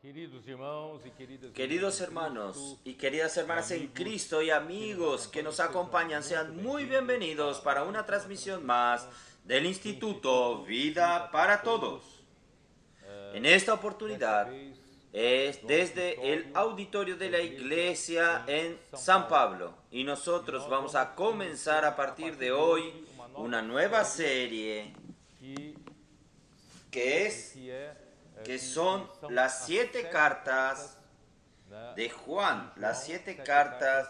Queridos hermanos y queridas hermanas en Cristo y amigos que nos acompañan, sean muy bienvenidos para una transmisión más del Instituto Vida para Todos. En esta oportunidad es desde el auditorio de la iglesia en San Pablo y nosotros vamos a comenzar a partir de hoy una nueva serie que son las 7 cartas de Juan, las 7 cartas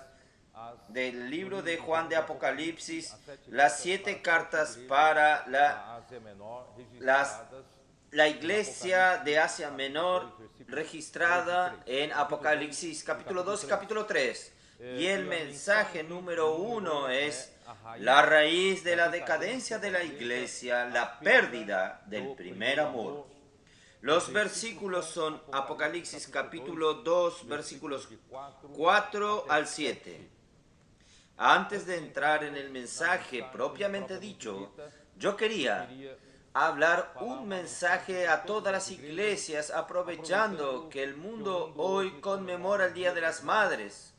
del libro de Juan de Apocalipsis, las 7 cartas para la iglesia de Asia Menor registrada en Apocalipsis capítulo 2 y capítulo 3. Y el mensaje número 1 es la raíz de la decadencia de la iglesia, la pérdida del primer amor. Los versículos son Apocalipsis capítulo 2, versículos 4 al 7. Antes de entrar en el mensaje propiamente dicho, yo quería hablar un mensaje a todas las iglesias, aprovechando que el mundo hoy conmemora el Día de las Madres.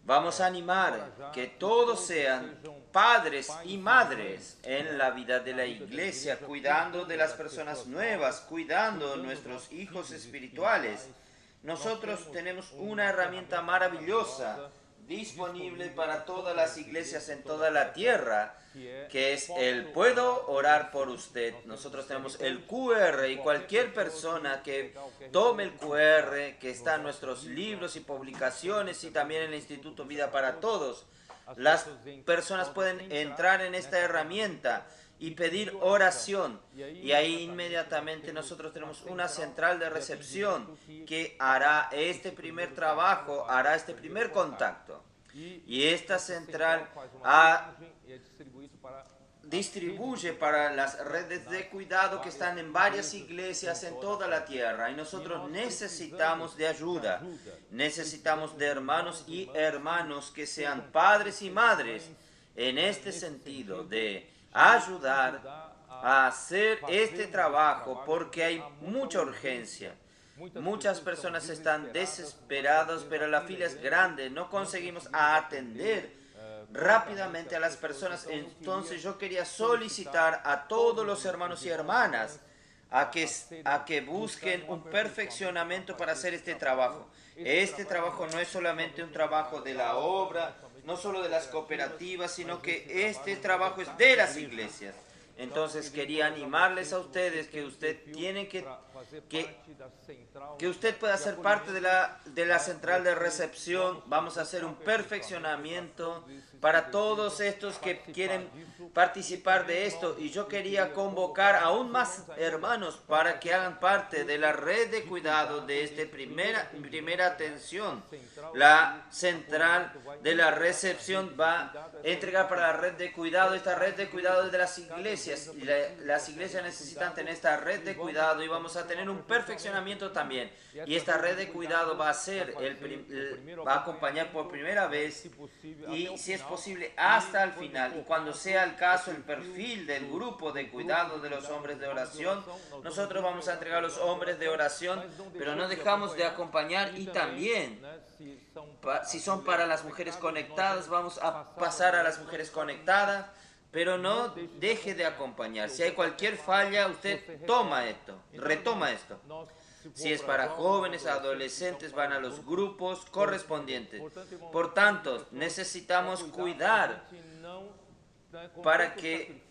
Vamos a animar que todos sean padres y madres en la vida de la iglesia, cuidando de las personas nuevas, cuidando de nuestros hijos espirituales. Nosotros tenemos una herramienta maravillosa disponible para todas las iglesias en toda la tierra, que es el puedo orar por usted. Nosotros tenemos el QR y cualquier persona que tome el QR que está en nuestros libros y publicaciones y también en el Instituto Vida para Todos, las personas pueden entrar en esta herramienta y pedir oración, y ahí inmediatamente nosotros tenemos una central de recepción que hará este primer trabajo, hará este primer contacto, y esta central distribuye para las redes de cuidado que están en varias iglesias en toda la tierra, y nosotros necesitamos de ayuda, necesitamos de hermanos y hermanos que sean padres y madres en este sentido de ayudar a hacer este trabajo, porque hay mucha urgencia. Muchas personas están desesperadas, pero la fila es grande, no conseguimos atender rápidamente a las personas. Entonces yo quería solicitar a todos los hermanos y hermanas a que busquen un perfeccionamiento para hacer este trabajo. Este trabajo no es solamente un trabajo de la obra, no solo de las cooperativas, sino que este trabajo es de las iglesias. Entonces quería animarles a ustedes que usted tiene que usted pueda ser parte de la central de recepción. Vamos a hacer un perfeccionamiento para todos estos que quieren participar de esto, y yo quería convocar aún más hermanos para que hagan parte de la red de cuidado de esta primera atención. La central de la recepción va a entregar para la red de cuidado. Esta red de cuidado es de las iglesias, y las iglesias necesitan tener esta red de cuidado, y vamos a tener un perfeccionamiento también, y esta red de cuidado va a acompañar por primera vez, y si es posible hasta el final, y cuando sea el caso el perfil del grupo de cuidado de los hombres de oración, nosotros vamos a entregar a los hombres de oración, pero no dejamos de acompañar, y también si son para las mujeres conectadas, vamos a pasar a las mujeres conectadas, pero no deje de acompañar. Si hay cualquier falla, usted retoma esto. Si es para jóvenes, adolescentes, van a los grupos correspondientes. Por tanto, necesitamos cuidar para que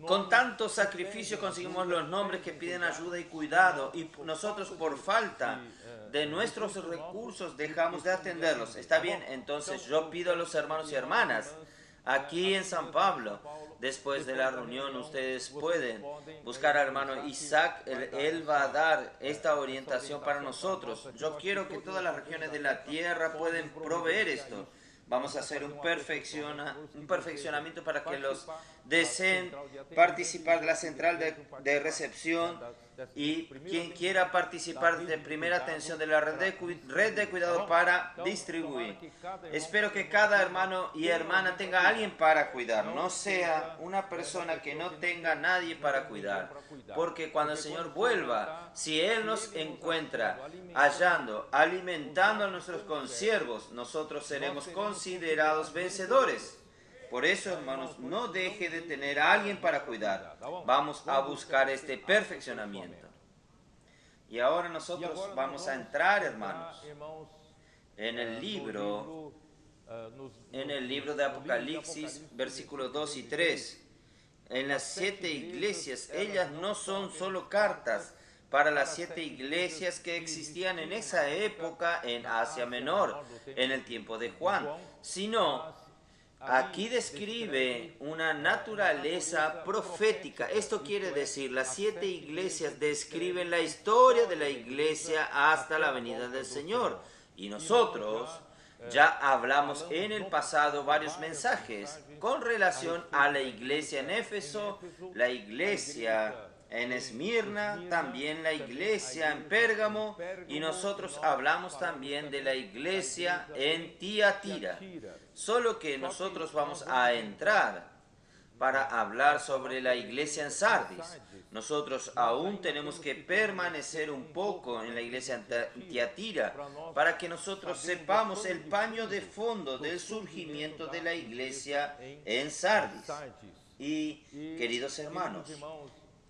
con tanto sacrificio conseguimos los nombres que piden ayuda y cuidado, y nosotros por falta de nuestros recursos dejamos de atenderlos. ¿Está bien? Entonces yo pido a los hermanos y hermanas aquí en San Pablo, después de la reunión, ustedes pueden buscar al hermano Isaac. Él va a dar esta orientación para nosotros. Yo quiero que todas las regiones de la tierra puedan proveer esto. Vamos a hacer un perfeccionamiento para que los deseen participar de la central de recepción. Y quien quiera participar de primera atención de la red de cuidado para distribuir. Espero que cada hermano y hermana tenga a alguien para cuidar, no sea una persona que no tenga nadie para cuidar. Porque cuando el Señor vuelva, si Él nos encuentra hallando, alimentando a nuestros consiervos, nosotros seremos considerados vencedores. Por eso, hermanos, no deje de tener a alguien para cuidar. Vamos a buscar este perfeccionamiento. Y ahora nosotros vamos a entrar, hermanos, en el libro de Apocalipsis, versículos 2 y 3. En las 7 iglesias, ellas no son solo cartas para las 7 iglesias que existían en esa época en Asia Menor, en el tiempo de Juan, sino aquí describe una naturaleza profética. Esto quiere decir, las 7 iglesias describen la historia de la iglesia hasta la venida del Señor. Y nosotros ya hablamos en el pasado varios mensajes con relación a la iglesia en Éfeso, la iglesia en Esmirna, también la iglesia en Pérgamo, y nosotros hablamos también de la iglesia en Tiatira. Solo que nosotros vamos a entrar para hablar sobre la iglesia en Sardis. Nosotros aún tenemos que permanecer un poco en la iglesia en Tiatira para que nosotros sepamos el paño de fondo del surgimiento de la iglesia en Sardis. Y, queridos hermanos,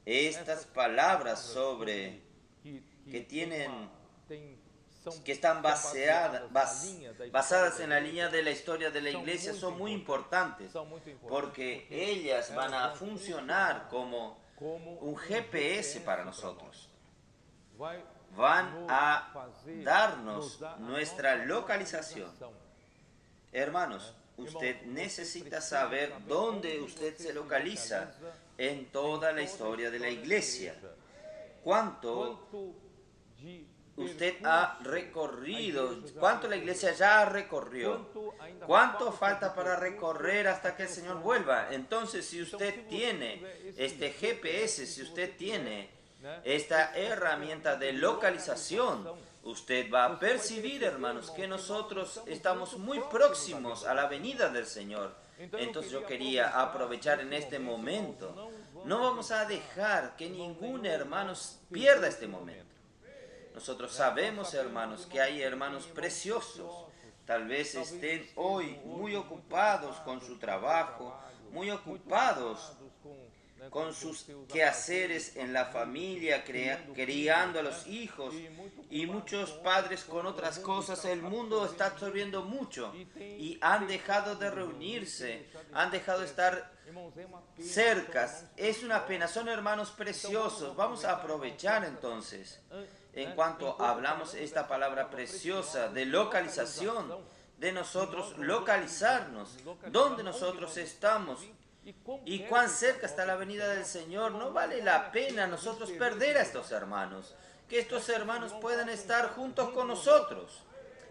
estas palabras sobre que están basadas en la línea de la historia de la iglesia son muy importantes, porque ellas van a funcionar como un GPS para nosotros. Van a darnos nuestra localización. Hermanos, usted necesita saber dónde usted se localiza en toda la historia de la iglesia. ¿Cuánto usted ha recorrido? ¿Cuánto la iglesia ya recorrió? ¿Cuánto falta para recorrer hasta que el Señor vuelva? Entonces, si usted tiene este GPS, si usted tiene esta herramienta de localización, usted va a percibir, hermanos, que nosotros estamos muy próximos a la venida del Señor. Entonces yo quería aprovechar en este momento. No vamos a dejar que ningún hermano pierda este momento. Nosotros sabemos, hermanos, que hay hermanos preciosos. Tal vez estén hoy muy ocupados con su trabajo, muy ocupados con sus quehaceres en la familia, criando a los hijos, y muchos padres con otras cosas. El mundo está absorbiendo mucho y han dejado de reunirse, han dejado de estar cerca. Es una pena, son hermanos preciosos. Vamos a aprovechar entonces, en cuanto hablamos esta palabra preciosa de localización, de nosotros localizarnos, donde nosotros estamos y cuán cerca está la venida del Señor. No vale la pena nosotros perder a estos hermanos, que estos hermanos puedan estar juntos con nosotros,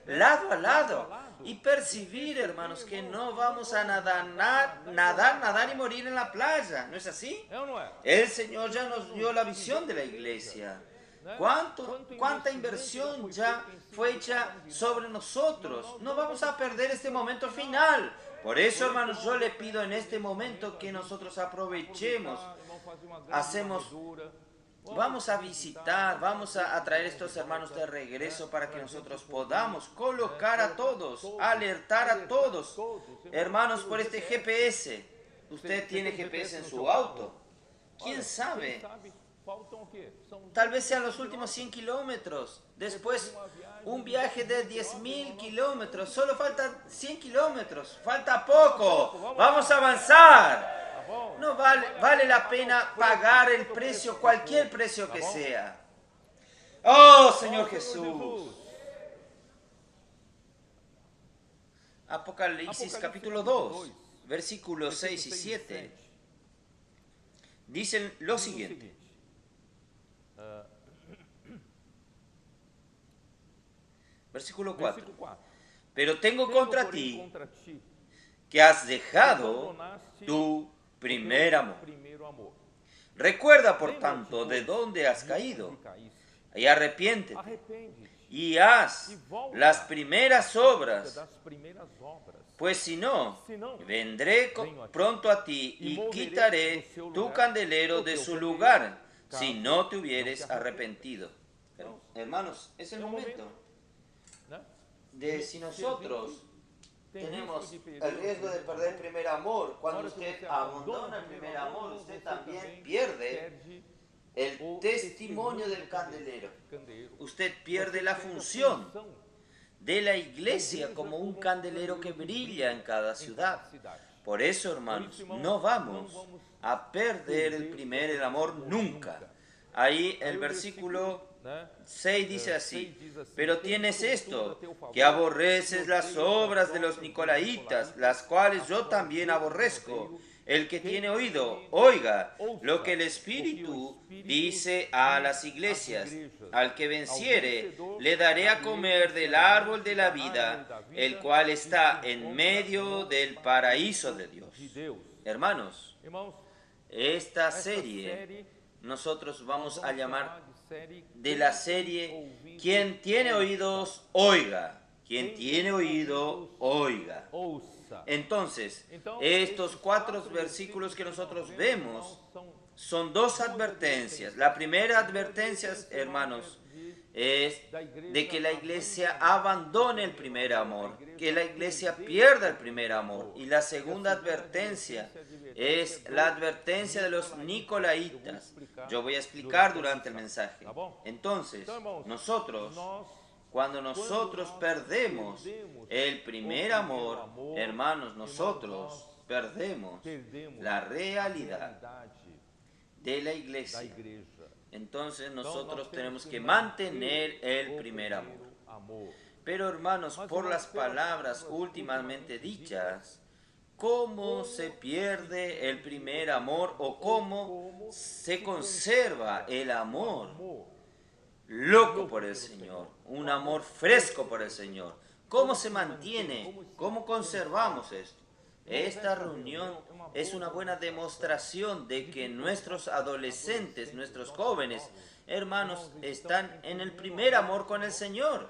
lado a lado, y percibir, hermanos, que no vamos a nadar y morir en la playa. ¿No es así? El Señor ya nos dio la visión de la iglesia. ¿Cuánta inversión ya fue hecha sobre nosotros? No vamos a perder este momento final. Por eso, hermanos, yo le pido en este momento que nosotros aprovechemos, vamos a visitar, vamos a traer a estos hermanos de regreso para que nosotros podamos colocar a todos, alertar a todos, hermanos, por este GPS. Usted tiene GPS en su auto. ¿Quién sabe? Tal vez sean los últimos 100 kilómetros. Después, un viaje de 10.000 kilómetros. Solo faltan 100 kilómetros. Falta poco. Vamos a avanzar. No vale la pena pagar el precio, cualquier precio que sea. Oh, Señor Jesús. Apocalipsis capítulo 2, versículos 6 y 7. Dicen lo siguiente. Versículo 4. Pero tengo contra ti que has dejado tu primer amor. Recuerda, por tanto, de dónde has caído, y arrepiéntete, y haz las primeras obras, pues si no, vendré pronto a ti y quitaré tu candelero de su lugar, si no te hubieres arrepentido. Hermanos, es el momento de si nosotros tenemos el riesgo de perder el primer amor. Cuando usted abandona el primer amor, usted también pierde el testimonio del candelero. Usted pierde la función de la iglesia como un candelero que brilla en cada ciudad. Por eso, hermanos, no vamos a perder el amor nunca. Ahí el versículo 6 dice así: pero tienes esto, que aborreces las obras de los nicolaitas, las cuales yo también aborrezco. El que tiene oído, oiga lo que el Espíritu dice a las iglesias. Al que venciere, le daré a comer del árbol de la vida, el cual está en medio del paraíso de Dios. Hermanos, esta serie nosotros vamos a llamar de la serie "Quien tiene oídos, oiga". Quien tiene oído, oiga. Entonces, estos 4 versículos que nosotros vemos son 2 advertencias. La primera advertencia, hermanos, es de que la iglesia abandone el primer amor, que la iglesia pierda el primer amor. Y la segunda advertencia es la advertencia de los nicolaitas. Yo voy a explicar durante el mensaje. Entonces, cuando nosotros perdemos el primer amor, hermanos, nosotros perdemos la realidad de la iglesia. Entonces nosotros tenemos que mantener el primer amor. Pero, hermanos, por las palabras últimamente dichas, ¿cómo se pierde el primer amor o cómo se conserva el amor loco por el Señor, un amor fresco por el Señor? ¿Cómo se mantiene? ¿Cómo conservamos esto? Esta reunión es una buena demostración de que nuestros adolescentes, nuestros jóvenes, hermanos, están en el primer amor con el Señor.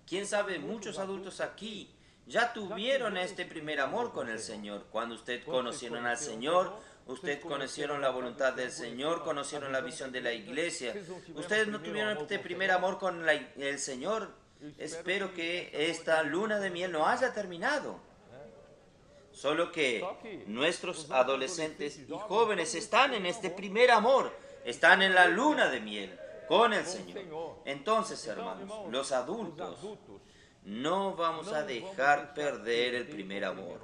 Quién sabe, muchos adultos aquí ya tuvieron este primer amor con el Señor. Cuando usted conocieron al Señor, ustedes conocieron la voluntad del Señor, conocieron la visión de la iglesia. Ustedes no tuvieron este primer amor con el Señor. Espero que esta luna de miel no haya terminado. Solo que nuestros adolescentes y jóvenes están en este primer amor, están en la luna de miel con el Señor. Entonces, hermanos, los adultos no vamos a dejar perder el primer amor.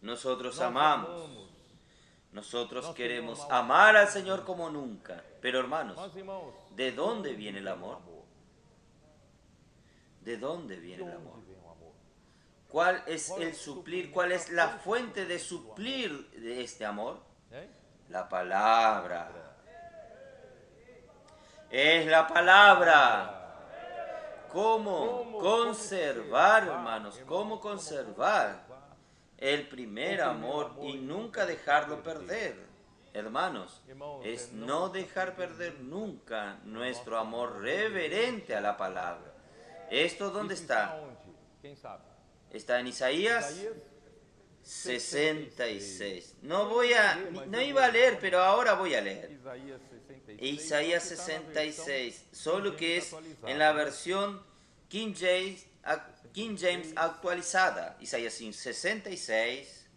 Nosotros amamos, nosotros queremos amar al Señor como nunca. Pero, hermanos, ¿de dónde viene el amor? ¿De dónde viene el amor? ¿Cuál es el suplir? ¿Cuál es la fuente de suplir de este amor? La palabra. Es la palabra. ¿Cómo conservar, hermanos? ¿Cómo conservar el primer amor y nunca dejarlo perder? Hermanos, es no dejar perder nunca nuestro amor reverente a la palabra. ¿Esto dónde está? Está en Isaías 66. No iba a leer, pero ahora voy a leer. Isaías 66, solo que es en la versión King James actualizada. Isaías 66.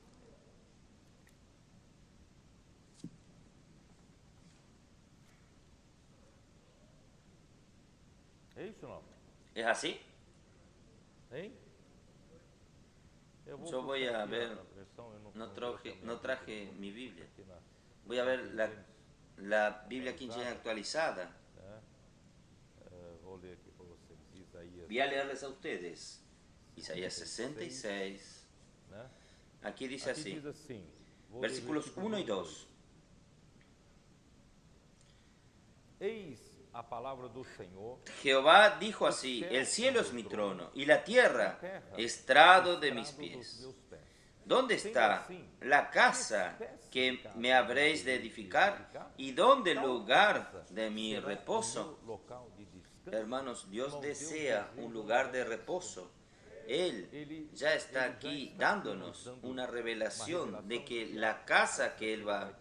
¿Es así? Yo voy a ver, no traje mi Biblia. Voy a ver la Biblia King James actualizada. Voy a leerles a ustedes. Isaías 66. Aquí dice así, versículos 1 y 2. Jehová dijo así: el cielo es mi trono y la tierra estrado de mis pies. ¿dónde está la casa que me habréis de edificar? ¿Y dónde el lugar de mi reposo? Hermanos, Dios desea un lugar de reposo. Él ya está aquí dándonos una revelación de que la casa que Él va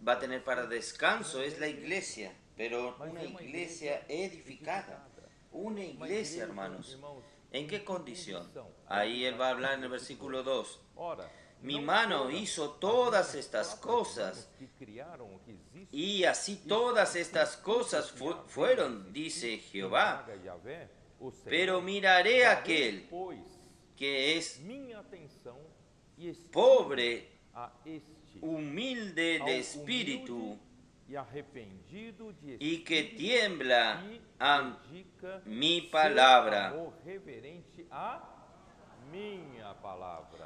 a tener para descanso es la iglesia, pero una iglesia edificada. Una iglesia, hermanos. ¿En qué condición? Ahí Él va a hablar en el versículo 2. Mi mano hizo todas estas cosas, y así todas estas cosas fueron, dice Jehová. Pero miraré a aquel que es pobre, humilde de espíritu, y que tiembla a mi palabra.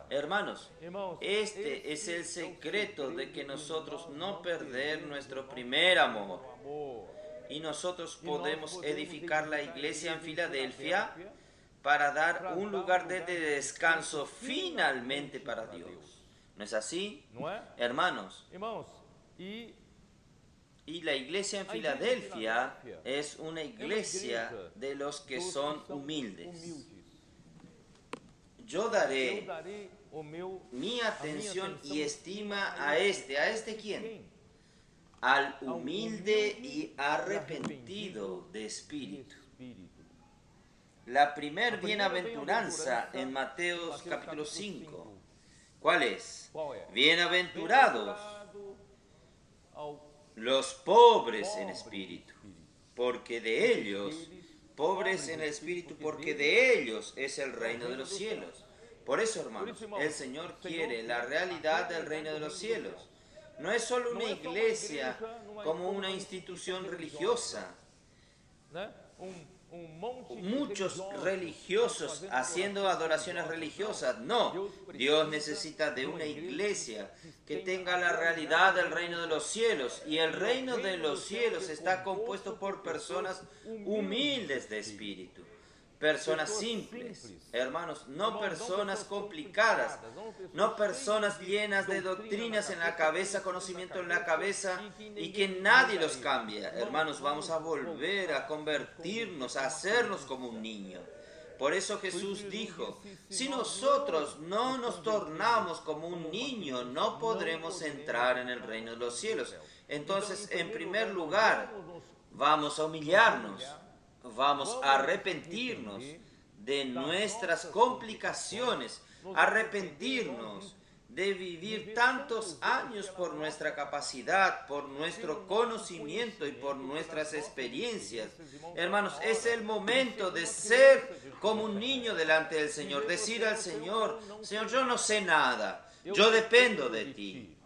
Hermanos, este es el secreto de que nosotros no perder nuestro primer amor. Y nosotros podemos edificar la iglesia en Filadelfia para dar un lugar de descanso finalmente para Dios. ¿No es así? Hermanos, y la iglesia en Filadelfia es una iglesia de los que son humildes. Yo daré mi atención y estima a este. ¿A este quién? Al humilde y arrepentido de espíritu. La primer bienaventuranza en Mateo capítulo 5. ¿Cuál es? Bienaventurados los pobres en espíritu, porque de ellos, pobres en espíritu, porque de ellos es el reino de los cielos. Por eso, hermanos, el Señor quiere la realidad del reino de los cielos. No es solo una iglesia como una institución religiosa. Muchos religiosos haciendo adoraciones religiosas. No, Dios necesita de una iglesia que tenga la realidad del reino de los cielos. Y el reino de los cielos está compuesto por personas humildes de espíritu. Personas simples, hermanos, no personas complicadas, no personas llenas de doctrinas en la cabeza, conocimiento en la cabeza y que nadie los cambia. Hermanos, vamos a volver a convertirnos, a hacernos como un niño. Por eso Jesús dijo, si nosotros no nos tornamos como un niño, no podremos entrar en el reino de los cielos. Entonces, en primer lugar, vamos a humillarnos. Vamos a arrepentirnos de nuestras complicaciones, arrepentirnos de vivir tantos años por nuestra capacidad, por nuestro conocimiento y por nuestras experiencias. Hermanos, es el momento de ser como un niño delante del Señor, decir al Señor, Señor, yo no sé nada, yo dependo de ti,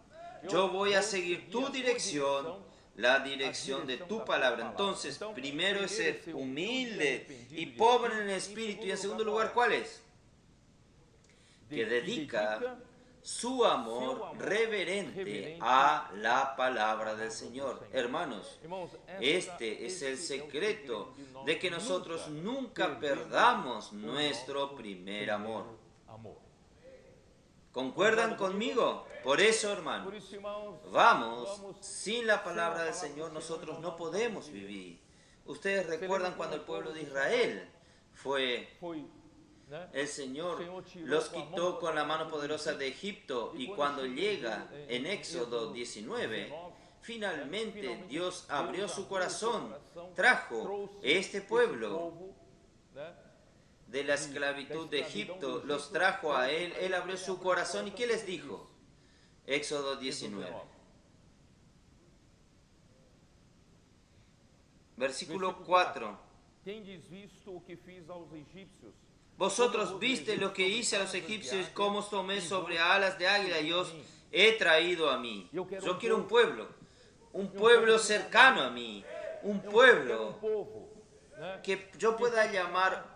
yo voy a seguir tu dirección, la dirección de tu palabra. Entonces, primero es ser humilde y pobre en el espíritu. Y en segundo lugar, ¿cuál es? Que dedica su amor reverente a la palabra del Señor. Hermanos, este es el secreto de que nosotros nunca perdamos nuestro primer amor. ¿Concuerdan conmigo? Por eso, hermanos, vamos, sin la palabra del Señor nosotros no podemos vivir. Ustedes recuerdan cuando el pueblo de Israel el Señor los quitó con la mano poderosa de Egipto, y cuando llega en Éxodo 19, finalmente Dios abrió su corazón, trajo este pueblo de la esclavitud de Egipto, los trajo a Él, Él abrió su corazón, ¿y qué les dijo? Éxodo 19. Versículo 4. Vosotros viste lo que hice a los egipcios, cómo os tomé sobre alas de águila y os he traído a mí. Yo quiero un pueblo cercano a mí, un pueblo que yo pueda llamar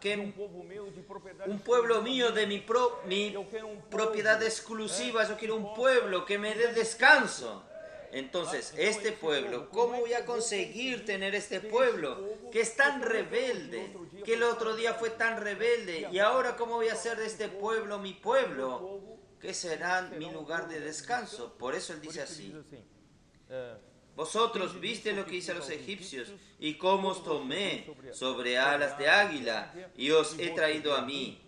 un pueblo mío de mi propiedad exclusiva. Yo quiero un pueblo que me dé descanso. Entonces, este pueblo, ¿cómo voy a conseguir tener este pueblo que es tan rebelde, que el otro día fue tan rebelde, y ahora cómo voy a hacer de este pueblo mi pueblo? que serán mi lugar de descanso. Por eso él dice así: vosotros viste lo que hice a los egipcios y cómo os tomé sobre alas de águila y os he traído a mí.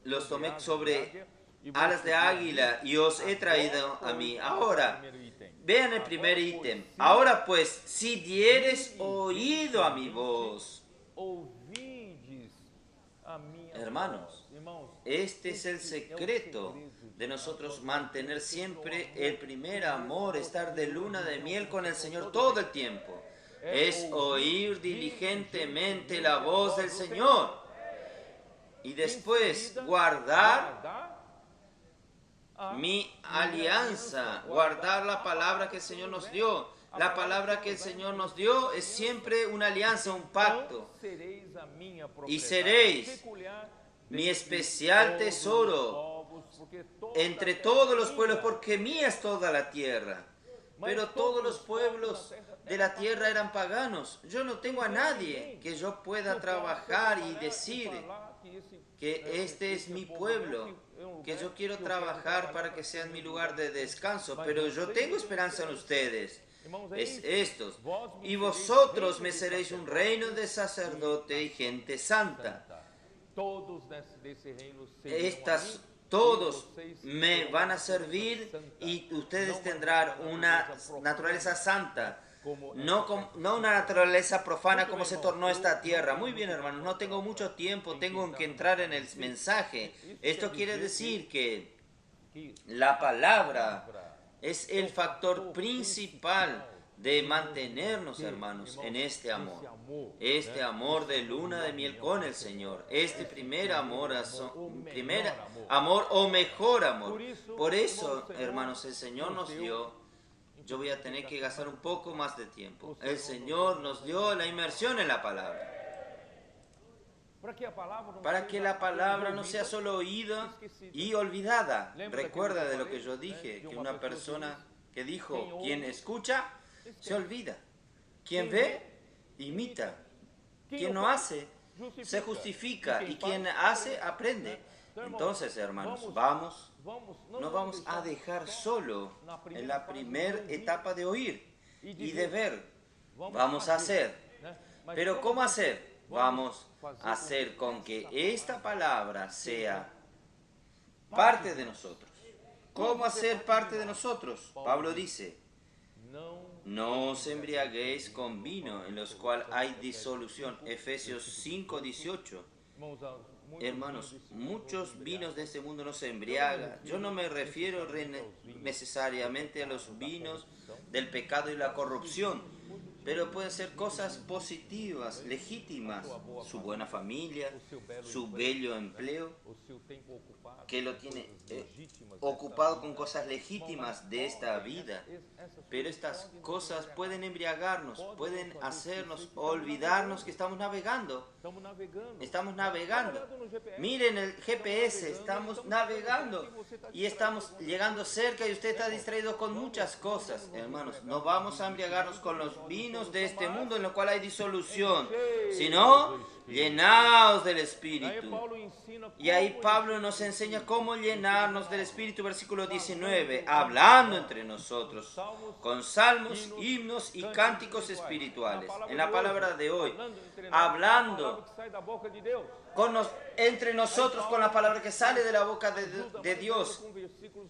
Los tomé sobre alas de águila y os he traído a mí. Ahora, vean el primer ítem. Ahora pues, si dieres oído a mi voz. Hermanos, este es el secreto de nosotros mantener siempre el primer amor, estar de luna de miel con el Señor todo el tiempo. Es oír diligentemente la voz del Señor y después guardar mi alianza, guardar la palabra que el Señor nos dio. La palabra que el Señor nos dio es siempre una alianza, un pacto. Y seréis mi especial tesoro entre todos los pueblos, porque mía es toda la tierra. Pero todos los pueblos de la tierra eran paganos. Yo no tengo a nadie que yo pueda trabajar y decir que este es mi pueblo, que yo quiero trabajar para que sea mi lugar de descanso, pero yo tengo esperanza en ustedes. Es estos: y vosotros me seréis un reino de sacerdote y gente santa. Todos me van a servir y ustedes tendrán una naturaleza santa. No una naturaleza profana como se tornó esta tierra. Muy bien, hermanos, no tengo mucho tiempo, tengo que entrar en el mensaje. Esto quiere decir que la palabra es el factor principal de mantenernos, hermanos, en este amor de luna de miel con el Señor, este primer amor o mejor amor. Por eso, hermanos, el Señor nos dio. Yo voy a tener que gastar un poco más de tiempo. El Señor nos dio la inmersión en la palabra. Para que la palabra no sea solo oída y olvidada. Recuerda de lo que yo dije, que una persona que dijo: quien escucha, se olvida. Quien ve, imita. Quien no hace, se justifica. Y quien hace, aprende. Entonces, hermanos, no vamos a dejar solo en la primera etapa de oír y de ver. Vamos a hacer. Pero ¿cómo hacer? Vamos a hacer con que esta palabra sea parte de nosotros. ¿Cómo hacer parte de nosotros? Pablo dice: no os embriaguéis con vino en los cuales hay disolución. Efesios 5:18. Hermanos, muchos vinos de este mundo no se embriagan. Yo no me refiero necesariamente a los vinos del pecado y la corrupción, pero pueden ser cosas positivas, legítimas. Su buena familia, su bello empleo, que lo tiene ocupado con cosas legítimas de esta vida. Pero estas cosas pueden embriagarnos, pueden hacernos olvidarnos que estamos navegando. Estamos navegando. Miren el GPS, estamos navegando y estamos llegando cerca y usted está distraído con muchas cosas. Hermanos, no vamos a embriagarnos con los vinos de este mundo en lo cual hay disolución, sino llenaos del Espíritu. Y ahí Pablo nos enseña cómo llenarnos del Espíritu, versículo 19, hablando entre nosotros con salmos, himnos y cánticos espirituales. En la palabra de hoy, hablando entre nosotros con la palabra que sale de la boca de Dios.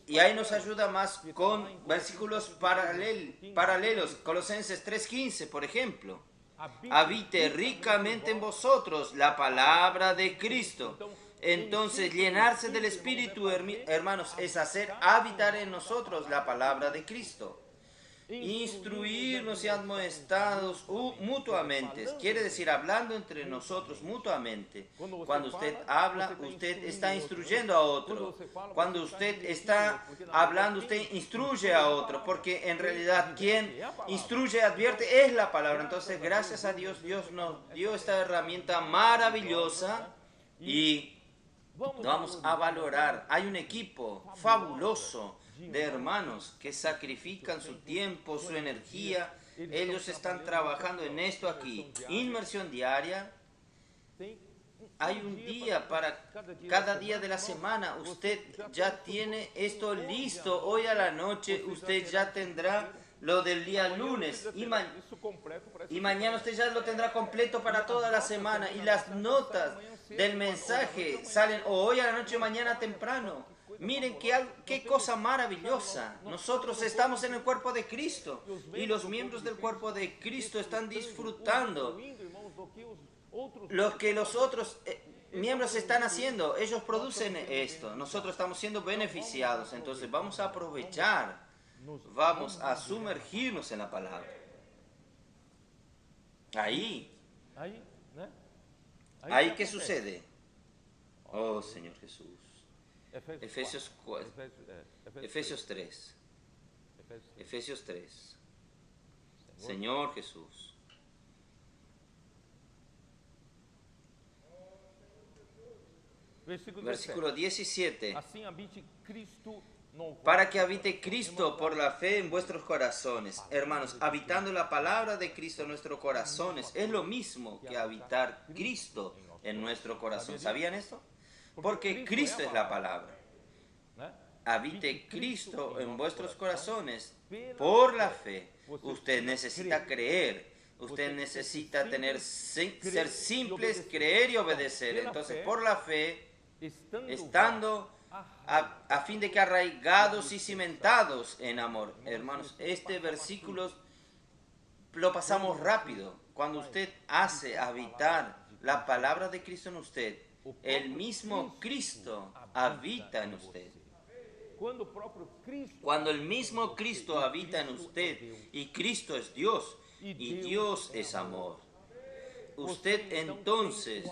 Y ahí nos ayuda más con versículos paralelos. Colosenses 3:15, por ejemplo. Habite ricamente en vosotros la palabra de Cristo. Entonces, llenarse del Espíritu, hermanos, es hacer habitar en nosotros la palabra de Cristo. Instruirnos y admoestados mutuamente. Quiere decir, hablando entre nosotros mutuamente. Cuando usted habla, usted está instruyendo a otro. Cuando usted está hablando, usted instruye a otro. Porque en realidad quien instruye, advierte, es la palabra. Entonces, gracias a Dios, Dios nos dio esta herramienta maravillosa y vamos a valorar. Hay un equipo fabuloso de hermanos que sacrifican su tiempo, su energía. Ellos están trabajando en esto aquí. Inmersión diaria. hay un día para cada día de la semana. Usted ya tiene esto listo. Hoy a la noche usted ya tendrá lo del día lunes y mañana usted ya lo tendrá completo para toda la semana. Y las notas del mensaje salen hoy a la noche o mañana temprano. Miren qué cosa maravillosa. Nosotros estamos en el cuerpo de Cristo y los miembros del cuerpo de Cristo están disfrutando lo que los otros miembros están haciendo. Ellos producen esto. Nosotros estamos siendo beneficiados. Entonces vamos a aprovechar. Vamos a sumergirnos en la palabra. Ahí. Ahí, ¿qué sucede? Oh, Señor Jesús. Efesios 3. Efesios 3. Señor Jesús. Versículo 17. Para que habite Cristo por la fe en vuestros corazones. Hermanos, habitando la palabra de Cristo en nuestros corazones es lo mismo que habitar Cristo en nuestro corazón. ¿Sabían esto? Porque Cristo es la palabra. Habite Cristo en vuestros corazones por la fe. Usted necesita creer. Usted necesita ser simples, creer y obedecer. Entonces, por la fe, estando a fin de que arraigados y cimentados en amor. Hermanos, este versículo lo pasamos rápido. Cuando usted hace habitar la palabra de Cristo en usted, el mismo Cristo habita en usted. Cuando el mismo Cristo habita en usted y Cristo es Dios y Dios es amor, usted entonces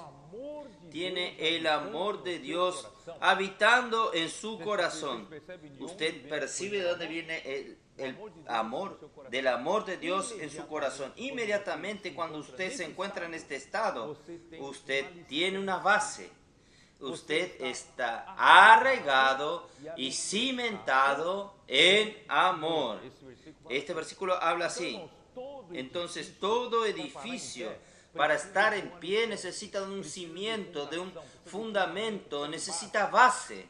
tiene el amor de Dios habitando en su corazón. Usted percibe de dónde viene el amor, del amor de Dios en su corazón. Inmediatamente cuando usted se encuentra en este estado, usted tiene una base. Usted está arraigado y cimentado en amor. Este versículo habla así. Entonces todo edificio para estar en pie necesita de un cimiento, de un fundamento, necesita base.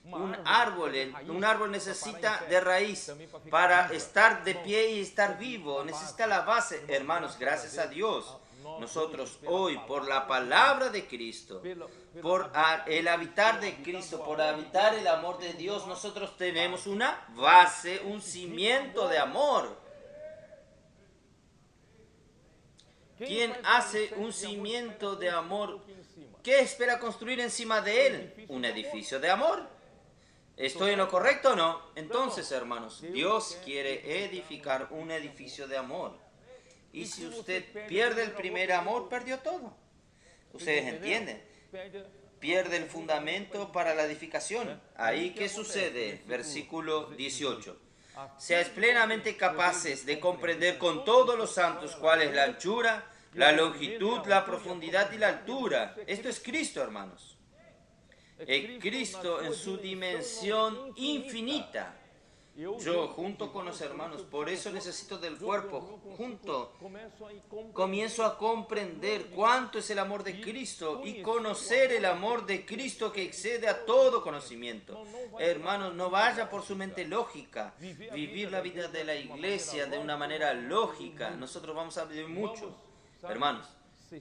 Un árbol necesita de raíz para estar de pie y estar vivo. Necesita la base. Hermanos, gracias a Dios, nosotros hoy, por la palabra de Cristo, por el habitar de Cristo, por habitar el amor de Dios, nosotros tenemos una base, un cimiento de amor. ¿Quién hace un cimiento de amor? ¿Qué espera construir encima de él? Un edificio de amor. ¿Estoy en lo correcto o no? Entonces, hermanos, Dios quiere edificar un edificio de amor. Y si usted pierde el primer amor, perdió todo. ¿Ustedes entienden? Pierde el fundamento para la edificación. Ahí, ¿qué sucede? Versículo 18. Seáis plenamente capaces de comprender con todos los santos cuál es la anchura, la longitud, la profundidad y la altura. Esto es Cristo, hermanos. Cristo en su dimensión infinita. Yo, junto con los hermanos, por eso necesito del cuerpo, comienzo a comprender cuánto es el amor de Cristo y conocer el amor de Cristo que excede a todo conocimiento. Hermanos, no vaya por su mente lógica, vivir la vida de la iglesia de una manera lógica. Nosotros vamos a vivir mucho. Hermanos,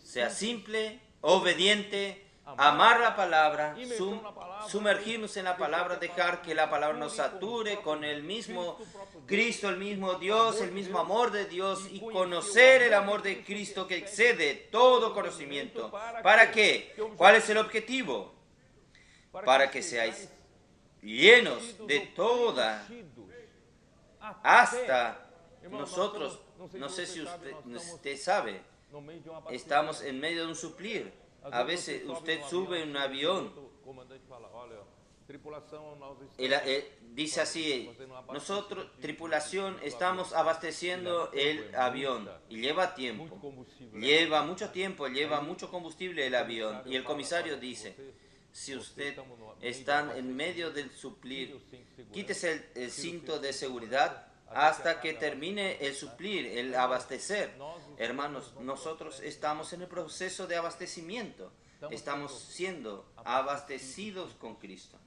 sea simple, obediente, amar la palabra, sumergirnos en la palabra, dejar que la palabra nos sature con el mismo Cristo, el mismo Dios, el mismo amor de Dios y conocer el amor de Cristo que excede todo conocimiento. ¿Para qué? ¿Cuál es el objetivo? Para que seáis llenos de toda, hasta nosotros, no sé si usted sabe, estamos en medio de un suplir. A veces usted sube en un avión, dice así, nosotros, tripulación, estamos abasteciendo el avión y lleva tiempo, lleva mucho tiempo, lleva mucho combustible el avión y el comisario dice, si usted está en medio del suplir, quítese el cinto de seguridad hasta que termine el suplir, el abastecer. Hermanos, nosotros estamos en el proceso de abastecimiento. estamos siendo abastecidos con Cristo.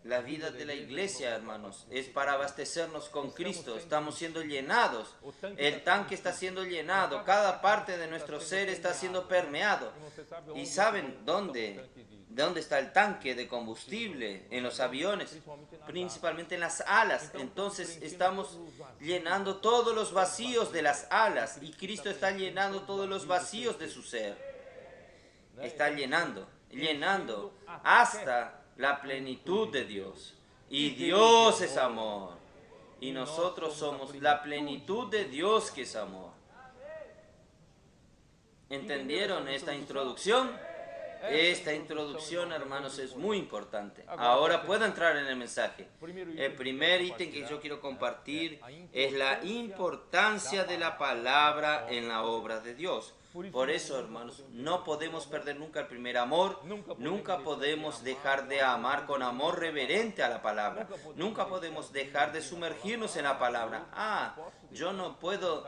La vida de la iglesia, hermanos, es para abastecernos con Cristo. Estamos siendo llenados. El tanque está siendo llenado. Cada parte de nuestro ser está siendo permeado. ¿Y saben dónde está el tanque de combustible? En los aviones, principalmente en las alas. Entonces estamos llenando todos los vacíos de las alas. Y Cristo está llenando todos los vacíos de su ser. Está llenando hasta la plenitud de Dios. Y Dios es amor. Y nosotros somos la plenitud de Dios que es amor. ¿Entendieron esta introducción? Esta introducción, hermanos, es muy importante. Ahora puedo entrar en el mensaje. El primer ítem que yo quiero compartir es la importancia de la palabra en la obra de Dios. Por eso, hermanos, no podemos perder nunca el primer amor. Nunca podemos dejar de amar con amor reverente a la palabra. Nunca podemos dejar de sumergirnos en la palabra. Yo no puedo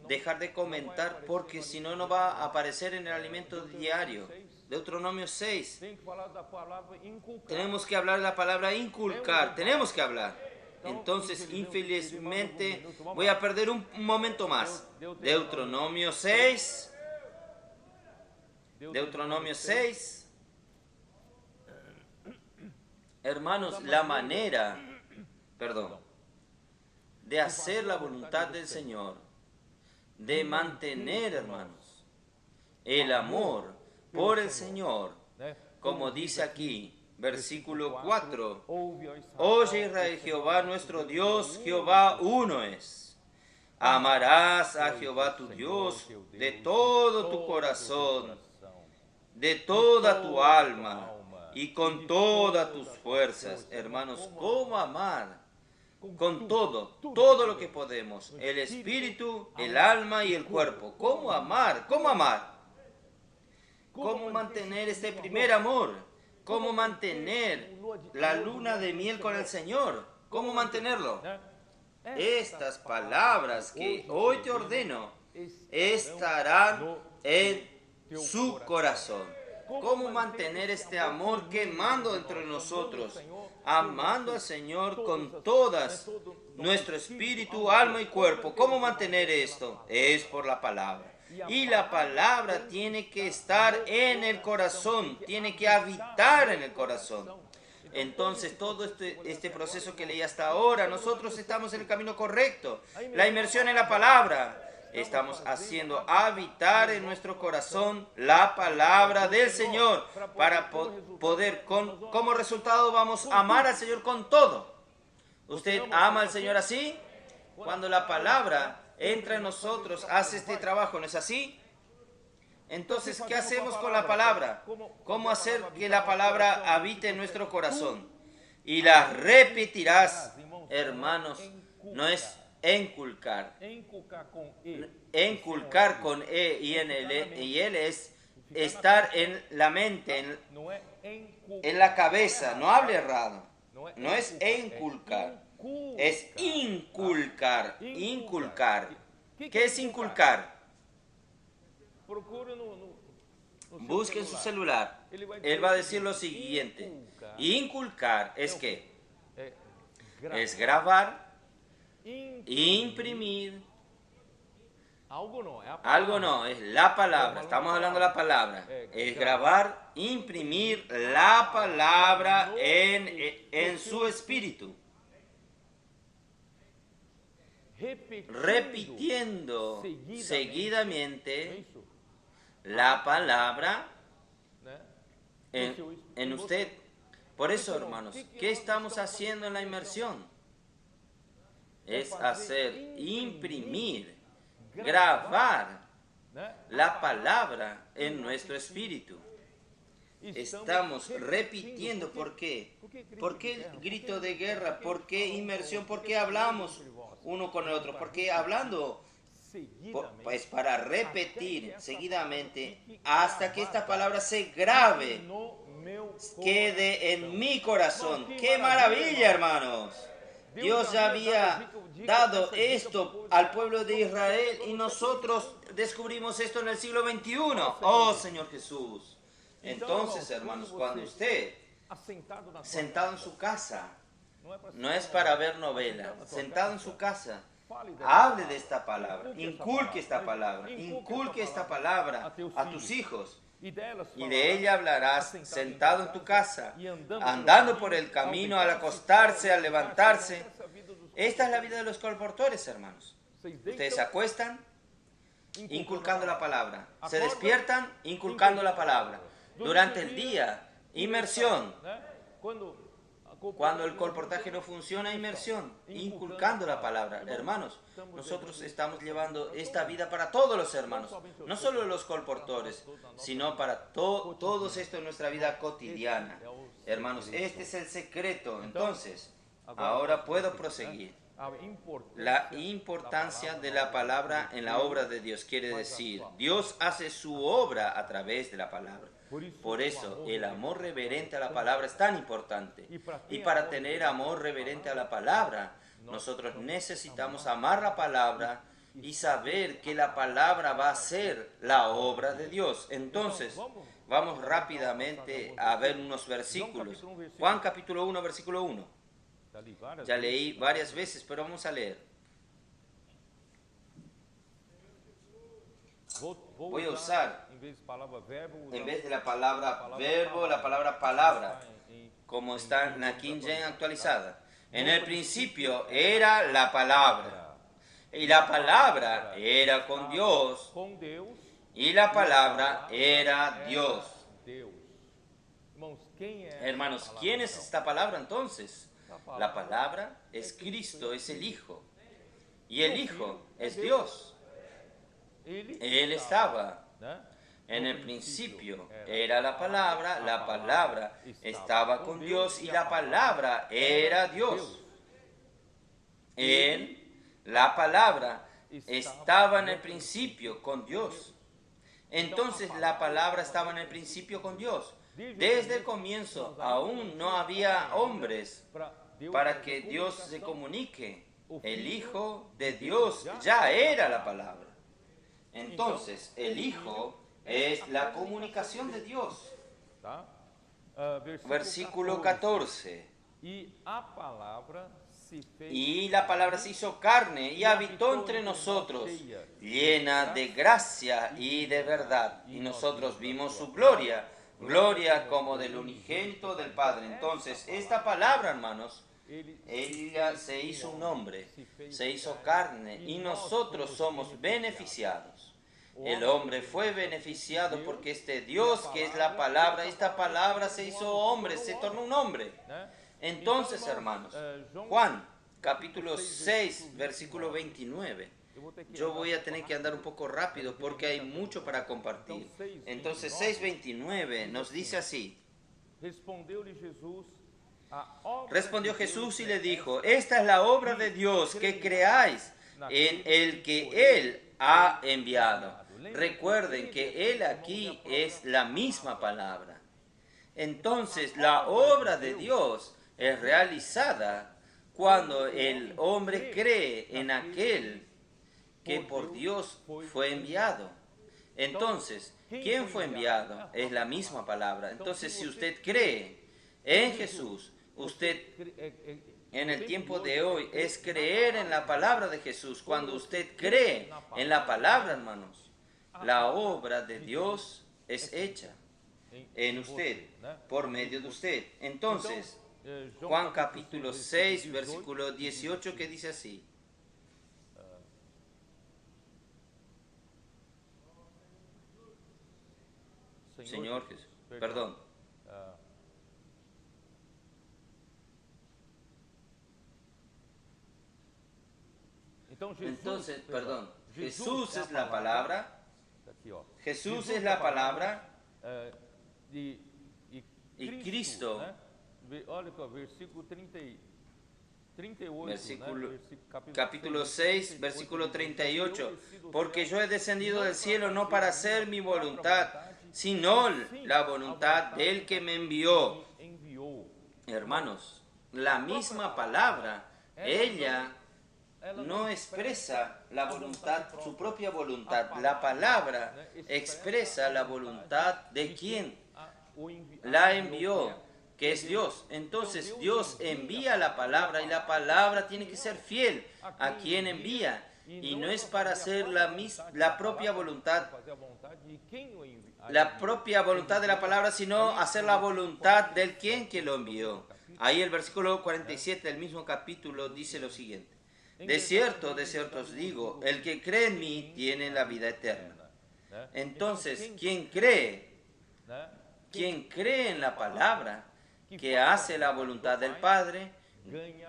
dejar de comentar porque si no, no va a aparecer en el alimento diario. Deuteronomio 6. Tenemos que hablar de la palabra inculcar. Tenemos que hablar. Entonces, infelizmente, voy a perder un momento más. Deuteronomio 6. Deuteronomio 6. Hermanos, la manera, de hacer la voluntad del Señor, de mantener, hermanos, el amor por el Señor, como dice aquí, versículo 4. Oye Israel, Jehová nuestro Dios, Jehová uno es. Amarás a Jehová tu Dios de todo tu corazón, de toda tu alma y con todas tus fuerzas. Hermanos, ¿cómo amar? Con todo lo que podemos, el espíritu, el alma y el cuerpo. ¿Cómo amar? ¿Cómo amar? ¿Cómo mantener este primer amor? ¿Cómo mantener la luna de miel con el Señor? ¿Cómo mantenerlo? Estas palabras que hoy te ordeno estarán en su corazón. ¿Cómo mantener este amor quemando dentro de nosotros? Amando al Señor con todas nuestro espíritu, alma y cuerpo. ¿Cómo mantener esto? Es por la palabra. Y la palabra tiene que estar en el corazón, tiene que habitar en el corazón. Entonces, todo este proceso que leí hasta ahora, nosotros estamos en el camino correcto. La inmersión en la palabra. Estamos haciendo habitar en nuestro corazón la palabra del Señor para poder, como resultado, vamos a amar al Señor con todo. ¿Usted ama al Señor así? Cuando la palabra entra en nosotros, hace este trabajo, ¿no es así? Entonces, ¿qué hacemos con la palabra? ¿Cómo hacer que la palabra habite en nuestro corazón? Y la repetirás, hermanos, no es inculcar. Inculcar con E y en el es estar en la mente, en la cabeza. No hable errado. No es inculcar, es inculcar. Inculcar. ¿Qué es inculcar? Busque en su celular. Él va a decir lo siguiente. Inculcar es ¿qué? Es grabar, imprimir. Algo no, es la palabra. Estamos hablando de la palabra. Es grabar, imprimir la palabra en su espíritu. Repitiendo seguidamente la palabra en usted. Por eso, hermanos, ¿qué estamos haciendo en la inmersión? Es hacer, imprimir, grabar la palabra en nuestro espíritu. Estamos repitiendo. ¿Por qué? ¿Por qué el grito de guerra? ¿Por qué inmersión? ¿Por qué hablamos uno con el otro? Porque hablando, pues para repetir seguidamente hasta que esta palabra se grabe, quede en mi corazón. ¡Qué maravilla, hermanos! Dios ya había dado esto al pueblo de Israel y nosotros descubrimos esto en el siglo XXI. ¡Oh, Señor Jesús! Entonces, hermanos, cuando usted sentado en su casa, no es para para ver novela, sentado en su casa, hable de esta palabra, inculque esta palabra a tus hijos. Y de ella hablarás sentado en tu casa, andando por el camino, al acostarse, al levantarse. Esta es la vida de los colportores, hermanos. Ustedes se acuestan inculcando la palabra, se despiertan inculcando la palabra. Durante el día, inmersión. Cuando el colportaje no funciona, inmersión, inculcando la palabra. Hermanos, nosotros estamos llevando esta vida para todos los hermanos, no solo los colportores, sino para todos esto en nuestra vida cotidiana. Hermanos, este es el secreto. Entonces, ahora puedo proseguir. La importancia de la palabra en la obra de Dios quiere decir, Dios hace su obra a través de la palabra. Por eso el amor reverente a la palabra es tan importante. Y para tener amor reverente a la palabra, nosotros necesitamos amar la palabra y saber que la palabra va a ser la obra de Dios. Entonces, vamos rápidamente a ver unos versículos. Juan capítulo 1, versículo 1. Ya leí varias veces, pero vamos a leer. Voy a usar, en vez de la palabra verbo, la palabra palabra, como está en la King James actualizada. En el principio era la palabra, y la palabra era con Dios, y la palabra era Dios. Hermanos, ¿quién es esta palabra entonces? La palabra es Cristo, es el Hijo. Y el Hijo es Dios. Él estaba. En el principio era la palabra estaba con Dios y la palabra era Dios. Él, la palabra, estaba en el principio con Dios. Entonces la palabra estaba en el principio con Dios. Desde el comienzo aún no había hombres para que Dios se comunique. El Hijo de Dios ya era la palabra. Entonces, el Hijo es la comunicación de Dios. Versículo 14. Y la palabra se hizo carne y habitó entre nosotros, llena de gracia y de verdad. Y nosotros vimos su gloria, gloria como del unigénito del Padre. Entonces, esta palabra, hermanos, ella se hizo un hombre, se hizo carne y nosotros somos beneficiados. El hombre fue beneficiado porque este Dios que es la palabra, esta palabra se hizo hombre, se tornó un hombre. Entonces, hermanos, Juan capítulo 6, versículo 29. Yo voy a tener que andar un poco rápido porque hay mucho para compartir. Entonces 6:29 nos dice así. Respondió Jesús y le dijo, esta es la obra de Dios, que creáis en el que Él ha enviado. Recuerden que Él aquí es la misma palabra. Entonces la obra de Dios es realizada cuando el hombre cree en aquel que por Dios fue enviado. Entonces, ¿quién fue enviado? Es la misma palabra. Entonces, si usted cree en Jesús, usted en el tiempo de hoy es creer en la palabra de Jesús. Cuando usted cree en la palabra, hermanos, la obra de Dios es hecha en usted, por medio de usted. Entonces, Juan capítulo 6, versículo 18, que dice así. Señor Jesús, perdón. Entonces, perdón, Jesús es la palabra, Jesús es la palabra y Cristo, capítulo 6, versículo 38, porque yo he descendido del cielo no para hacer mi voluntad, sino la voluntad del que me envió. Hermanos, la misma palabra, ella no expresa la voluntad, su propia voluntad. La palabra expresa la voluntad de quién? la envió, que es Dios. Entonces Dios envía la palabra y la palabra tiene que ser fiel a quien envía. Y no es para hacer la propia voluntad de la palabra, sino hacer la voluntad del quien que lo envió. Ahí el versículo 47 del mismo capítulo dice lo siguiente: de cierto os digo, el que cree en mí tiene la vida eterna. Entonces, quien cree en la palabra, que hace la voluntad del Padre,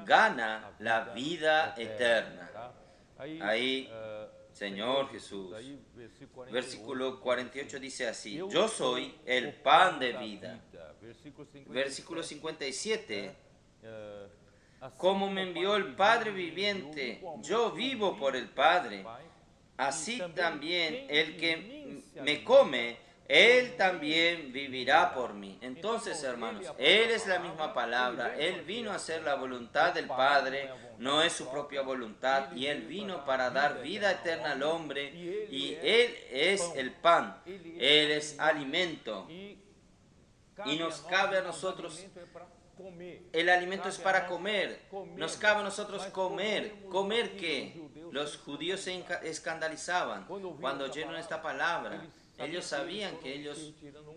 gana la vida eterna. Ahí, Señor Jesús, versículo 48 dice así: yo soy el pan de vida. Versículo 57: como me envió el Padre viviente, yo vivo por el Padre. Así también el que me come, Él también vivirá por mí. Entonces, hermanos, Él es la misma palabra. Él vino a hacer la voluntad del Padre, no es su propia voluntad. Y Él vino para dar vida eterna al hombre. Y Él es el pan, Él es alimento. Y nos cabe a nosotros, el alimento es para comer. Nos cabe a nosotros comer. ¿Comer qué? Los judíos se escandalizaban cuando oyeron esta palabra. Ellos sabían que ellos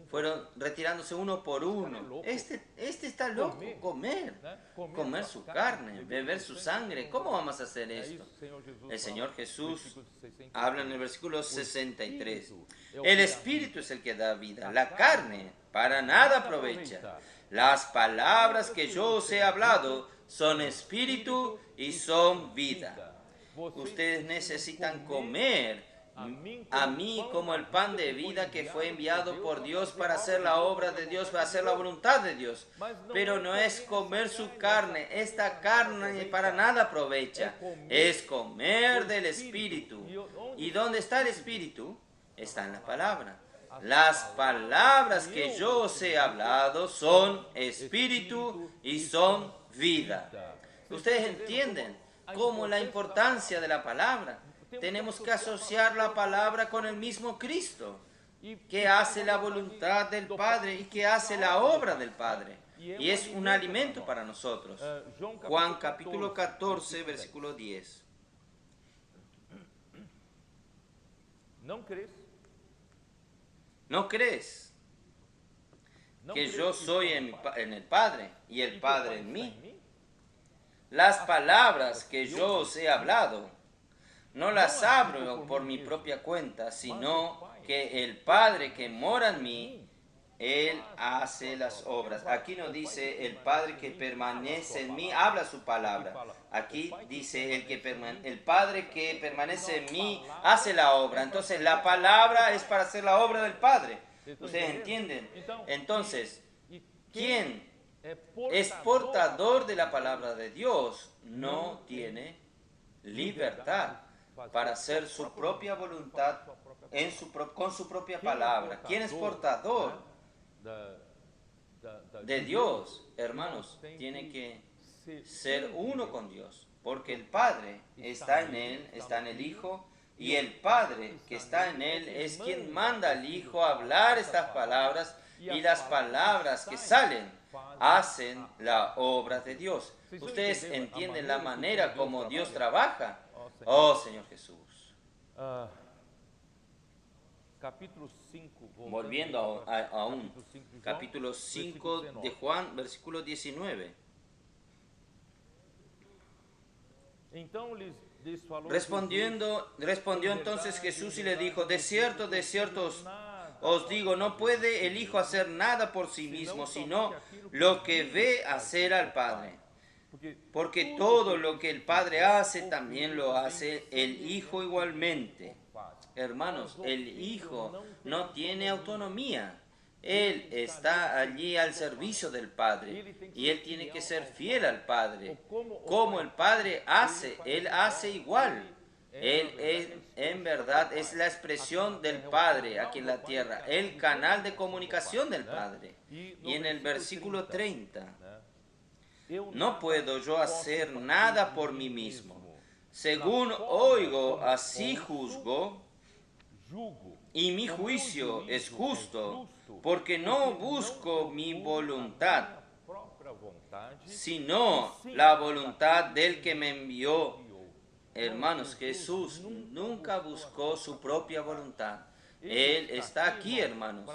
fueron retirándose uno por uno. Este está loco, comer su carne, beber su sangre. ¿Cómo vamos a hacer esto? El Señor Jesús habla en el versículo 63. El Espíritu es el que da vida, la carne para nada aprovecha. Las palabras que yo os he hablado son espíritu y son vida. Ustedes necesitan comer a mí como el pan de vida que fue enviado por Dios para hacer la obra de Dios, para hacer la voluntad de Dios. Pero no es comer su carne. Esta carne para nada aprovecha. Es comer del Espíritu. ¿Y dónde está el Espíritu? Está en la palabra. Las palabras que yo os he hablado son espíritu y son vida. Ustedes entienden cómo la importancia de la palabra. Tenemos que asociar la palabra con el mismo Cristo, que hace la voluntad del Padre y que hace la obra del Padre. Y es un alimento para nosotros. Juan capítulo 14, versículo 10. ¿No crees que yo soy en el Padre y el Padre en mí? Las palabras que yo os he hablado, no las hablo por mi propia cuenta, sino que el Padre que mora en mí, Él hace las obras. Aquí no dice el Padre que permanece en mí, habla su palabra. Aquí dice el Padre que permanece en mí, hace la obra. Entonces la palabra es para hacer la obra del Padre. ¿Ustedes entienden? Entonces, ¿quién es portador de la palabra de Dios no tiene libertad para hacer su propia voluntad con su propia palabra? ¿Quién es portador de Dios? Hermanos, tiene que ser uno con Dios, porque el Padre está en Él, está en el Hijo, y el Padre que está en Él es quien manda al Hijo a hablar estas palabras, y las palabras que salen hacen la obra de Dios. ¿Ustedes entienden la manera como Dios trabaja? Oh, Señor Jesús. Volviendo a un capítulo 5 de Juan, versículo 19. Respondió entonces Jesús y le dijo: de cierto os digo, no puede el Hijo hacer nada por sí mismo, sino lo que ve hacer al Padre. Porque todo lo que el Padre hace, también lo hace el Hijo igualmente. Hermanos, el Hijo no tiene autonomía. Él está allí al servicio del Padre y Él tiene que ser fiel al Padre. Como el Padre hace, Él hace igual. Él en verdad es la expresión del Padre aquí en la tierra, el canal de comunicación del Padre. Y en el versículo 30, no puedo yo hacer nada por mí mismo. Según oigo, así juzgo, y mi juicio es justo, porque no busco mi voluntad, sino la voluntad del que me envió. Hermanos, Jesús nunca buscó su propia voluntad. Él está aquí, hermanos.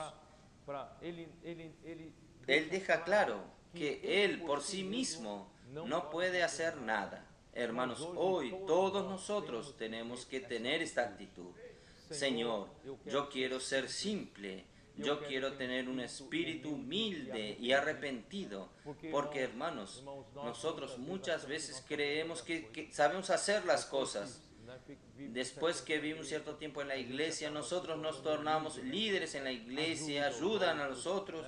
Él deja claro que Él por sí mismo no puede hacer nada. Hermanos, hoy todos nosotros tenemos que tener esta actitud. Señor, yo quiero ser simple. Yo quiero tener un espíritu humilde y arrepentido, porque hermanos, nosotros muchas veces creemos que sabemos hacer las cosas. Después que vivimos un cierto tiempo en la iglesia, nosotros nos tornamos líderes en la iglesia, ayudan a los otros,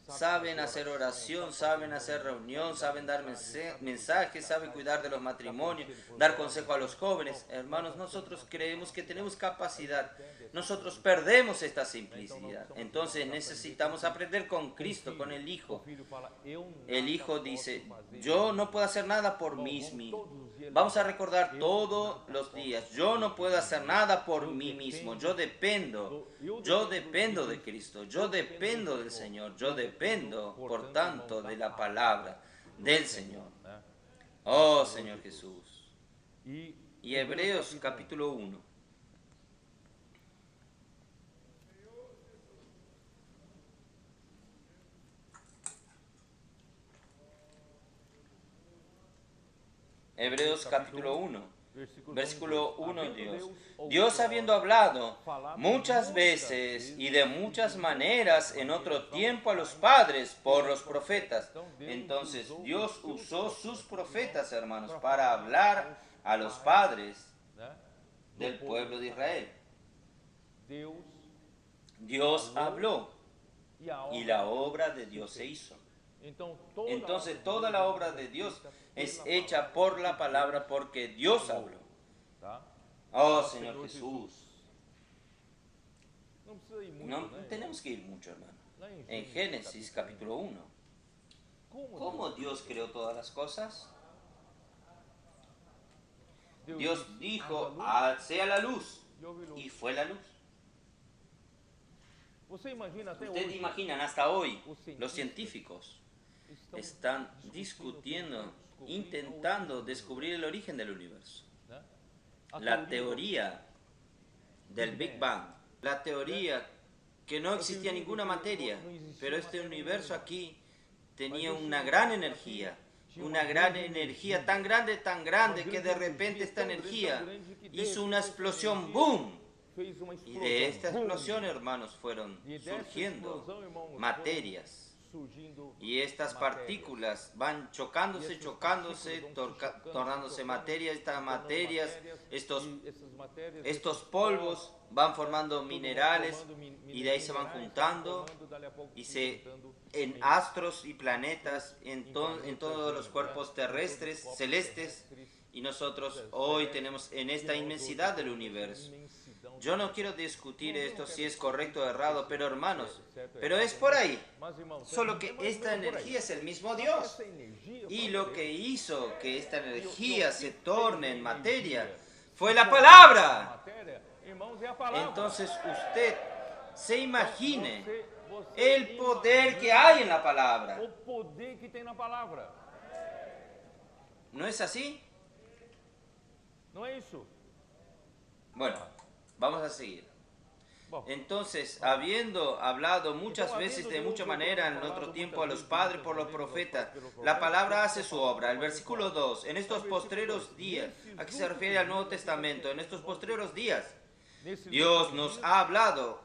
saben hacer oración, saben hacer reunión, saben dar mensajes, saben cuidar de los matrimonios, dar consejo a los jóvenes. Hermanos, nosotros creemos que tenemos capacidad. Nosotros perdemos esta simplicidad. Entonces necesitamos aprender con Cristo, con el Hijo. El Hijo dice, yo no puedo hacer nada por mí mismo. Vamos a recordar todos los días, yo no puedo hacer nada por mí mismo. Yo dependo de Cristo, yo dependo del Señor, yo dependo, por tanto, de la palabra del Señor. Oh Señor Jesús. Y Hebreos capítulo 1. Hebreos capítulo 1, versículo 1, Dios habiendo hablado muchas veces y de muchas maneras en otro tiempo a los padres por los profetas. Entonces Dios usó sus profetas, hermanos, para hablar a los padres del pueblo de Israel. Dios habló y la obra de Dios se hizo. Entonces toda la obra de Dios es hecha por la palabra porque Dios habló. Oh Señor Jesús. No tenemos que ir mucho, hermano. En Génesis capítulo 1. ¿Cómo Dios creó todas las cosas? Dios dijo, sea la luz, y fue la luz. Ustedes imaginan, hasta hoy, los científicos están discutiendo, intentando descubrir el origen del universo. La teoría del Big Bang, la teoría que no existía ninguna materia, pero este universo aquí tenía una gran energía tan grande que de repente esta energía hizo una explosión, ¡boom! Y de esta explosión, hermanos, fueron surgiendo materias. Y estas partículas van chocándose, tornándose materias. Estas materias, estos polvos van formando minerales y de ahí se van juntando en astros y planetas, en todos los cuerpos terrestres, celestes. Y nosotros hoy tenemos en esta inmensidad del universo. Yo no quiero discutir esto si es correcto o errado, pero hermanos, pero es por ahí. Solo que esta energía es el mismo Dios. Y lo que hizo que esta energía se torne en materia fue la palabra. Entonces usted se imagine el poder que hay en la palabra. ¿No es así? Bueno, vamos a seguir. Entonces, habiendo hablado muchas veces de mucha manera en otro tiempo a los padres por los profetas, la palabra hace su obra. El versículo 2, en estos postreros días, ¿a qué se refiere al Nuevo Testamento? En estos postreros días, Dios nos ha hablado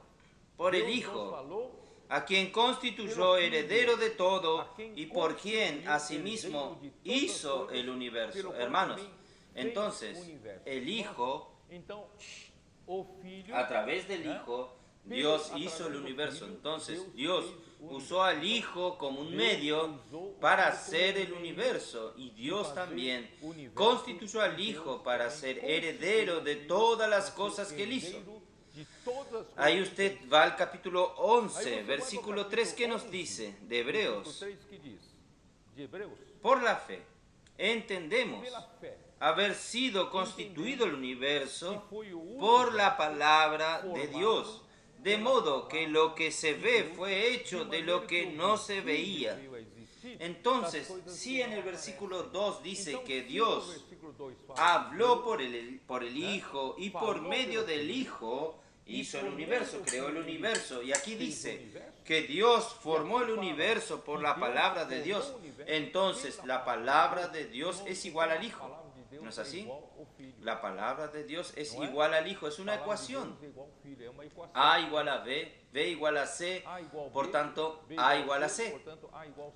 por el Hijo, a quien constituyó heredero de todo y por quien asimismo hizo el universo. Hermanos, entonces, el Hijo, a través del Hijo, Dios hizo el universo. Entonces, Dios usó al Hijo como un medio para hacer el universo. Y Dios también constituyó al Hijo para ser heredero de todas las cosas que Él hizo. Ahí usted va al capítulo 11, versículo 3, ¿qué nos dice? De Hebreos. Por la fe, entendemos haber sido constituido el universo por la palabra de Dios, De modo que lo que se ve fue hecho de lo que no se veía. Entonces, si en el versículo 2 dice que Dios habló por el Hijo y por medio del Hijo hizo el universo, creó el universo, y aquí dice que Dios formó el universo por la palabra de Dios, entonces la palabra de Dios es igual al Hijo. ¿No es así? La palabra de Dios es igual al Hijo, es una ecuación. A igual a B, B igual a C, por tanto A igual a C.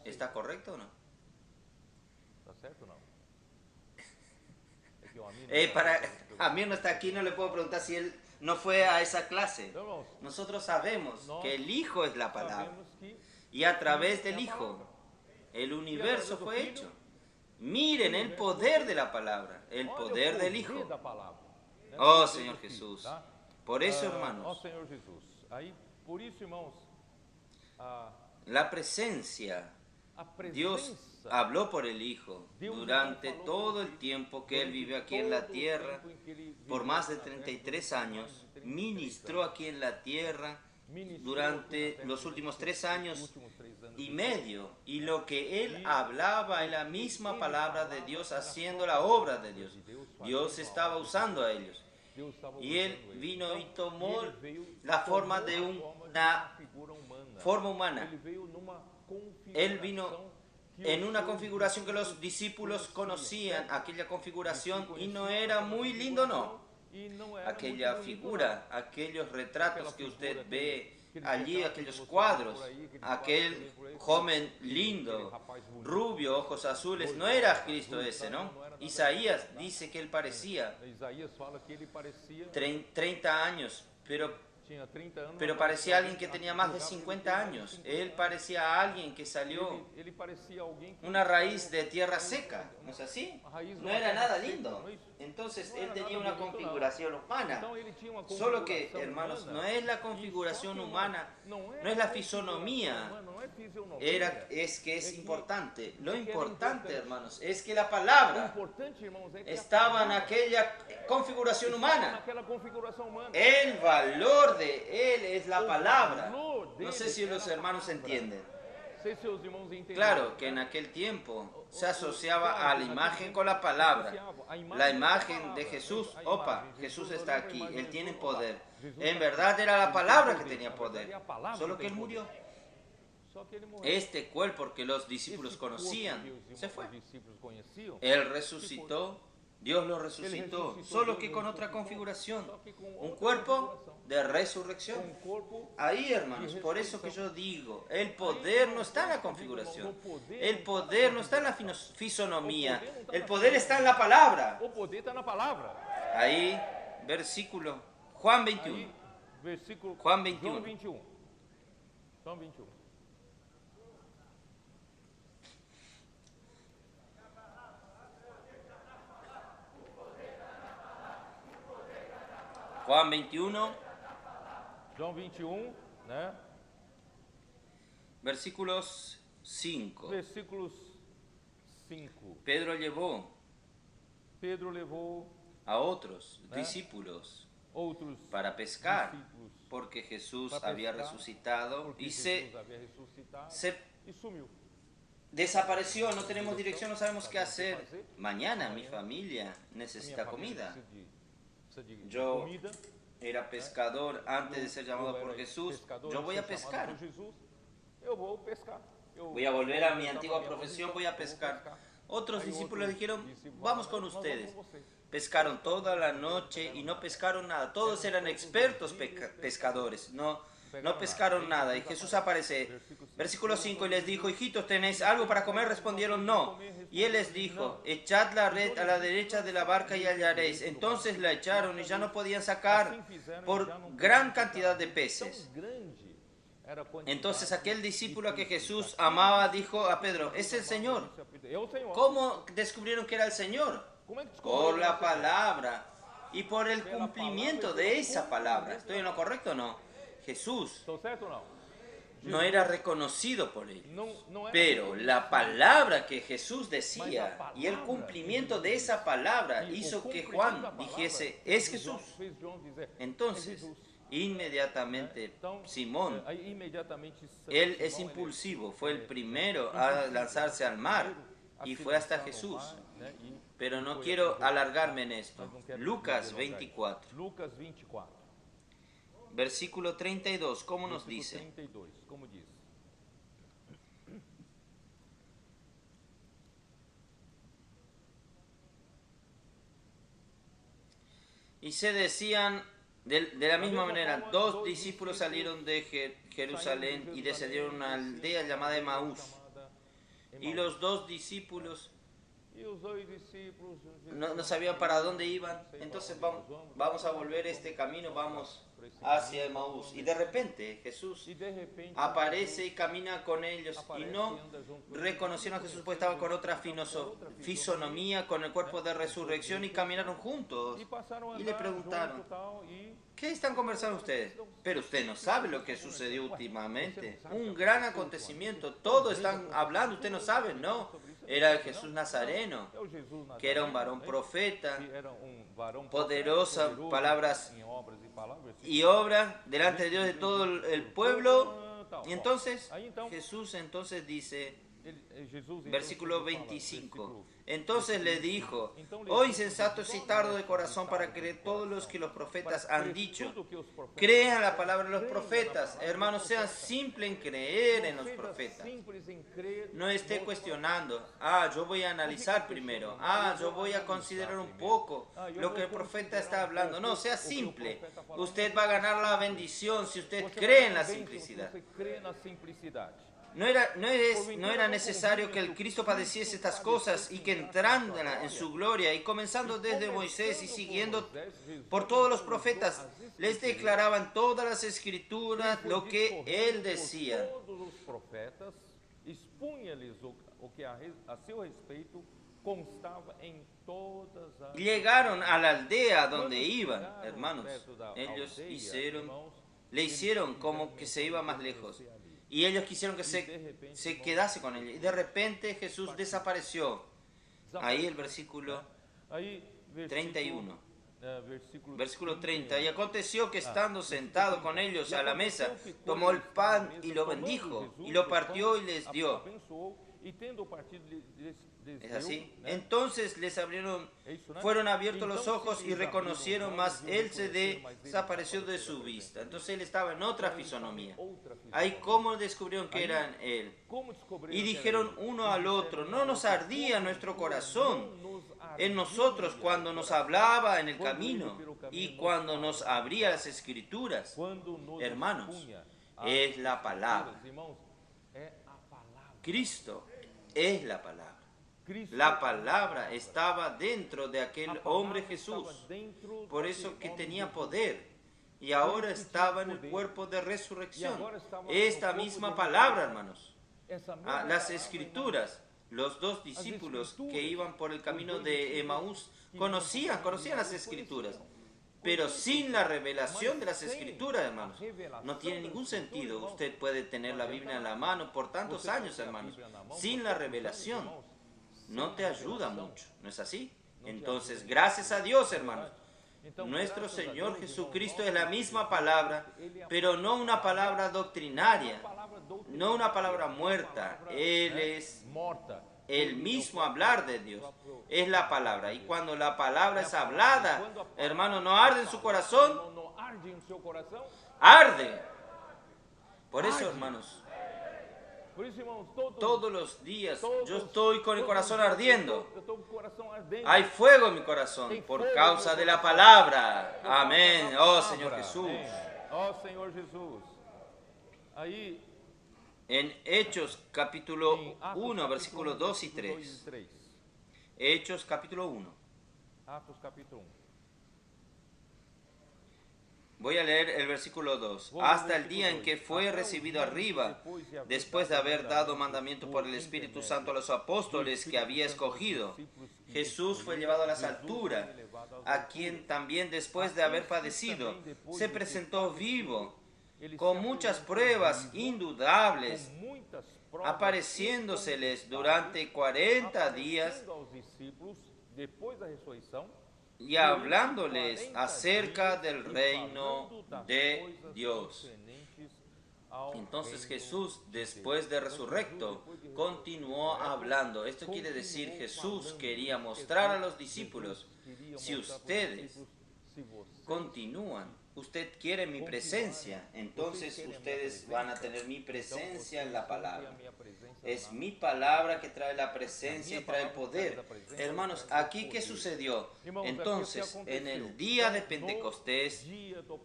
¿Está correcto o no? Amir no está aquí, no le puedo preguntar si él no fue a esa clase. Nosotros sabemos que el Hijo es la palabra y a través del Hijo el universo fue hecho. Miren el poder de la palabra, el poder del Hijo. Oh Señor Jesús. Por eso, hermanos, la presencia, Dios habló por el Hijo durante todo el tiempo que Él vivió aquí en la tierra, por más de 33 años, ministró aquí en la tierra durante los últimos 3 años y medio, y lo que Él hablaba en la misma palabra de Dios, haciendo la obra de Dios. Dios estaba usando a ellos. Y Él vino y tomó la forma de una forma humana. Él vino en una configuración que los discípulos conocían, aquella configuración, y no era muy lindo, ¿no? Aquella figura, aquellos retratos que usted ve allí, aquellos cuadros, aquel joven lindo, rubio, ojos azules, no era Cristo ese, ¿no? Isaías dice que él parecía 30 años, pero parecía alguien que tenía más de 50 años. Él parecía a alguien que salió una raíz de tierra seca, ¿no es así? No era nada lindo. Entonces él tenía una configuración humana. Solo que, hermanos, no es la configuración humana, no es la fisonomía. Es que es importante. Lo importante, hermanos, es que la palabra estaba en aquella configuración humana. El valor de Él es la palabra. No sé si los hermanos entienden. Claro que en aquel tiempo se asociaba a la imagen con la palabra. La imagen de Jesús, Jesús está aquí, Él tiene poder. En verdad era la palabra que tenía poder, solo que Él murió. Este cuerpo que los discípulos conocían se fue. Él resucitó, Dios lo resucitó, solo que con otra configuración, un cuerpo de resurrección. Ahí, hermanos, por eso que yo digo, el poder no está en la configuración, el poder no está en la fisonomía, el poder está en la palabra. Ahí, versículo, Juan 21. Juan 21. Juan 21. João 21, né? Versículos 5. Versículos 5. Pedro llevó a otros discípulos para pescar, porque Jesús había resucitado y se desapareció. No tenemos dirección, no sabemos qué hacer. Mañana mi familia necesita comida. Yo era pescador antes de ser llamado por Jesús. Yo voy a pescar. Voy a volver a mi antigua profesión, voy a pescar. Otros discípulos dijeron, vamos con ustedes. Pescaron toda la noche y no pescaron nada. Todos eran expertos pescadores. No pescaron nada. Y Jesús aparece. Versículo 5, y les dijo, hijitos, ¿tenéis algo para comer? Respondieron, no. Y Él les dijo, echad la red a la derecha de la barca y hallaréis. Entonces la echaron y ya no podían sacar por gran cantidad de peces. Entonces aquel discípulo a que Jesús amaba dijo a Pedro, es el Señor. ¿Cómo descubrieron que era el Señor? Por la palabra y por el cumplimiento de esa palabra. ¿Estoy en lo correcto o no? Jesús no era reconocido por ellos, pero la palabra que Jesús decía y el cumplimiento de esa palabra hizo que Juan dijese, es Jesús. Entonces, Inmediatamente, Então, Simón, aí imediatamente él es Simão, ele, impulsivo, fue el primero a lanzarse al mar y fue hasta Jesús. Pero no quiero alargarme en esto. Lucas 24, Lucas 24, versículo 32, ¿cómo nos versículo dice? 32, como diz? Y se decían de la misma manera, dos discípulos salieron de Jerusalén y descendieron a una aldea llamada Emaús. Y los dos discípulos E os dois discípulos no sabían para dónde iban. Entonces vamos a volver este camino, vamos hacia Emaús. Y de repente Jesús e de repente aparece y camina con ellos. Y no reconocieron a Jesús, pues estaba con otra fisonomía, con el cuerpo de resurrección, y caminaron juntos. e passaram a Y le andar preguntaron, junto, tal, e ¿qué están conversando ustedes? Pero usted no sabe lo que sucedió últimamente. Un gran acontecimiento. Todos están hablando, usted no sabe, ¿no? Era el Jesús Nazareno, é o Jesus que era un Nazareno, varón né? profeta, Que era varão poderosa, poderoso palabras em obras e palavras. y obra delante de Dios de todo el pueblo. Tal. Y entonces Aí então, Jesús entonces dice, Jesus, então, versículo fala, 25, versículo entonces le dijo, oh insensatos y tardos de corazón para creer todos los que los profetas han dicho. tudo que os profetas Crean la palabra de los profetas. Hermanos, sean simples en creer en los seja profetas. simples em crer No esté nos cuestionando, yo voy a analizar primero, yo voy a considerar un poco lo que el profeta está hablando. No, sea simple. Usted va a ganar la bendición si usted Você cree en vai la bem se simplicidad. Você crê na simplicidade. No era necesario que el Cristo padeciese estas cosas y que entrando en su gloria, y comenzando desde Moisés y siguiendo por todos los profetas, les declaraban todas las escrituras lo que él decía. Todos os profetas expunha-lhes o que a seu respeito constava em todas as Llegaron a la aldea donde iban, hermanos. Ellos le hicieron como que se iba más lejos. Y ellos quisieron que se quedase con ellos. Y de repente Jesús desapareció. Ahí el versículo Aí, 31. Versículo Versículo 30. Y aconteció que estando sentado con ellos a la mesa, tomó el pan y lo bendijo, y lo partió y les dio. abençoou e tendo partido lhes ¿Es deu, así? né? Entonces fueron abiertos los ojos y reconocieron, mas él se desapareció de su vista. Entonces él estaba en otra fisonomía. Ahí cómo descubrieron que eran él. Como descobriram Y que era dijeron ele? uno al otro, ¿no nos ardía nuestro corazón Nos en nosotros cuando nos hablaba en el camino y cuando nos abría las escrituras? Quando nos Hermanos, expunha es la palabra. as irmãos, é a palavra. Cristo es la palabra. Cristo, La palabra estaba dentro de a aquel palavra hombre estava Jesús. dentro Por daquele eso que homem tenía Jesus. poder. Y ahora estaba en el cuerpo de resurrección. Y ahora estaba Esta en el misma cuerpo de palabra, hermanos. Essa mesma Las palavra, escrituras, los dos discípulos escrituras, que iban por el camino los dos de discípulos Emaús que conocían las escrituras. Pero sin la revelación de las sin escrituras, la hermanos, revelación no tiene de las ningún escrituras, sentido. hermanos. Usted puede tener la Biblia en la mano por tantos Você pode años, ter a hermanos. Bíblia na mão Sin por la tantos anos, revelación irmãos, no sem te a ayuda revelação, mucho, ¿no es así? no te Entonces, ayuda. gracias a Dios, hermanos. Então, Nuestro graças a Señor Deus, Jesucristo irmãos, es la misma palabra, pero no una palabra doctrinaria, palavra doutrinária, no una palabra muerta. Él né, es morta. el mismo hablar de Dios. Es la palabra. Y cuando la palabra es hablada, hermano, ¿no arde en su corazón? Não arde em seu coração? Arde. Por eso, hermanos, Por isso, irmãos, todos los días yo estoy con el corazón ardiendo. Eu estou com o coração ardendo. Hay fuego en mi corazón por causa de la palabra. Amén. Oh Señor Jesús. Ó Senhor Jesus. Aí, En Hechos capítulo em Atos 1, capítulo versículos 2 y versículo 3. 2 e 3. Hechos capítulo 1. Atos capítulo 1. Voy a leer el versículo 2. Hasta el día en que fue recibido arriba, después de haber dado mandamiento por el Espíritu Santo a los apóstoles que había escogido, Jesús fue llevado a las alturas, a quien también después de haber padecido, se presentó vivo, con muchas pruebas indudables, Com muitas provas, apareciéndoseles durante 40 días aparecendo aos discípulos depois da ressurreição, y hablándoles acerca del reino de Dios. Entonces Jesús, después de resurrecto, continuó hablando. Esto quiere decir, Jesús quería mostrar a los discípulos, si ustedes continúan, usted quiere mi presencia, entonces ustedes van a tener mi presencia en la palabra. Es mi palabra que trae la presencia y trae el poder. Hermanos, aquí ¿qué sucedió? Entonces, en el día de Pentecostés,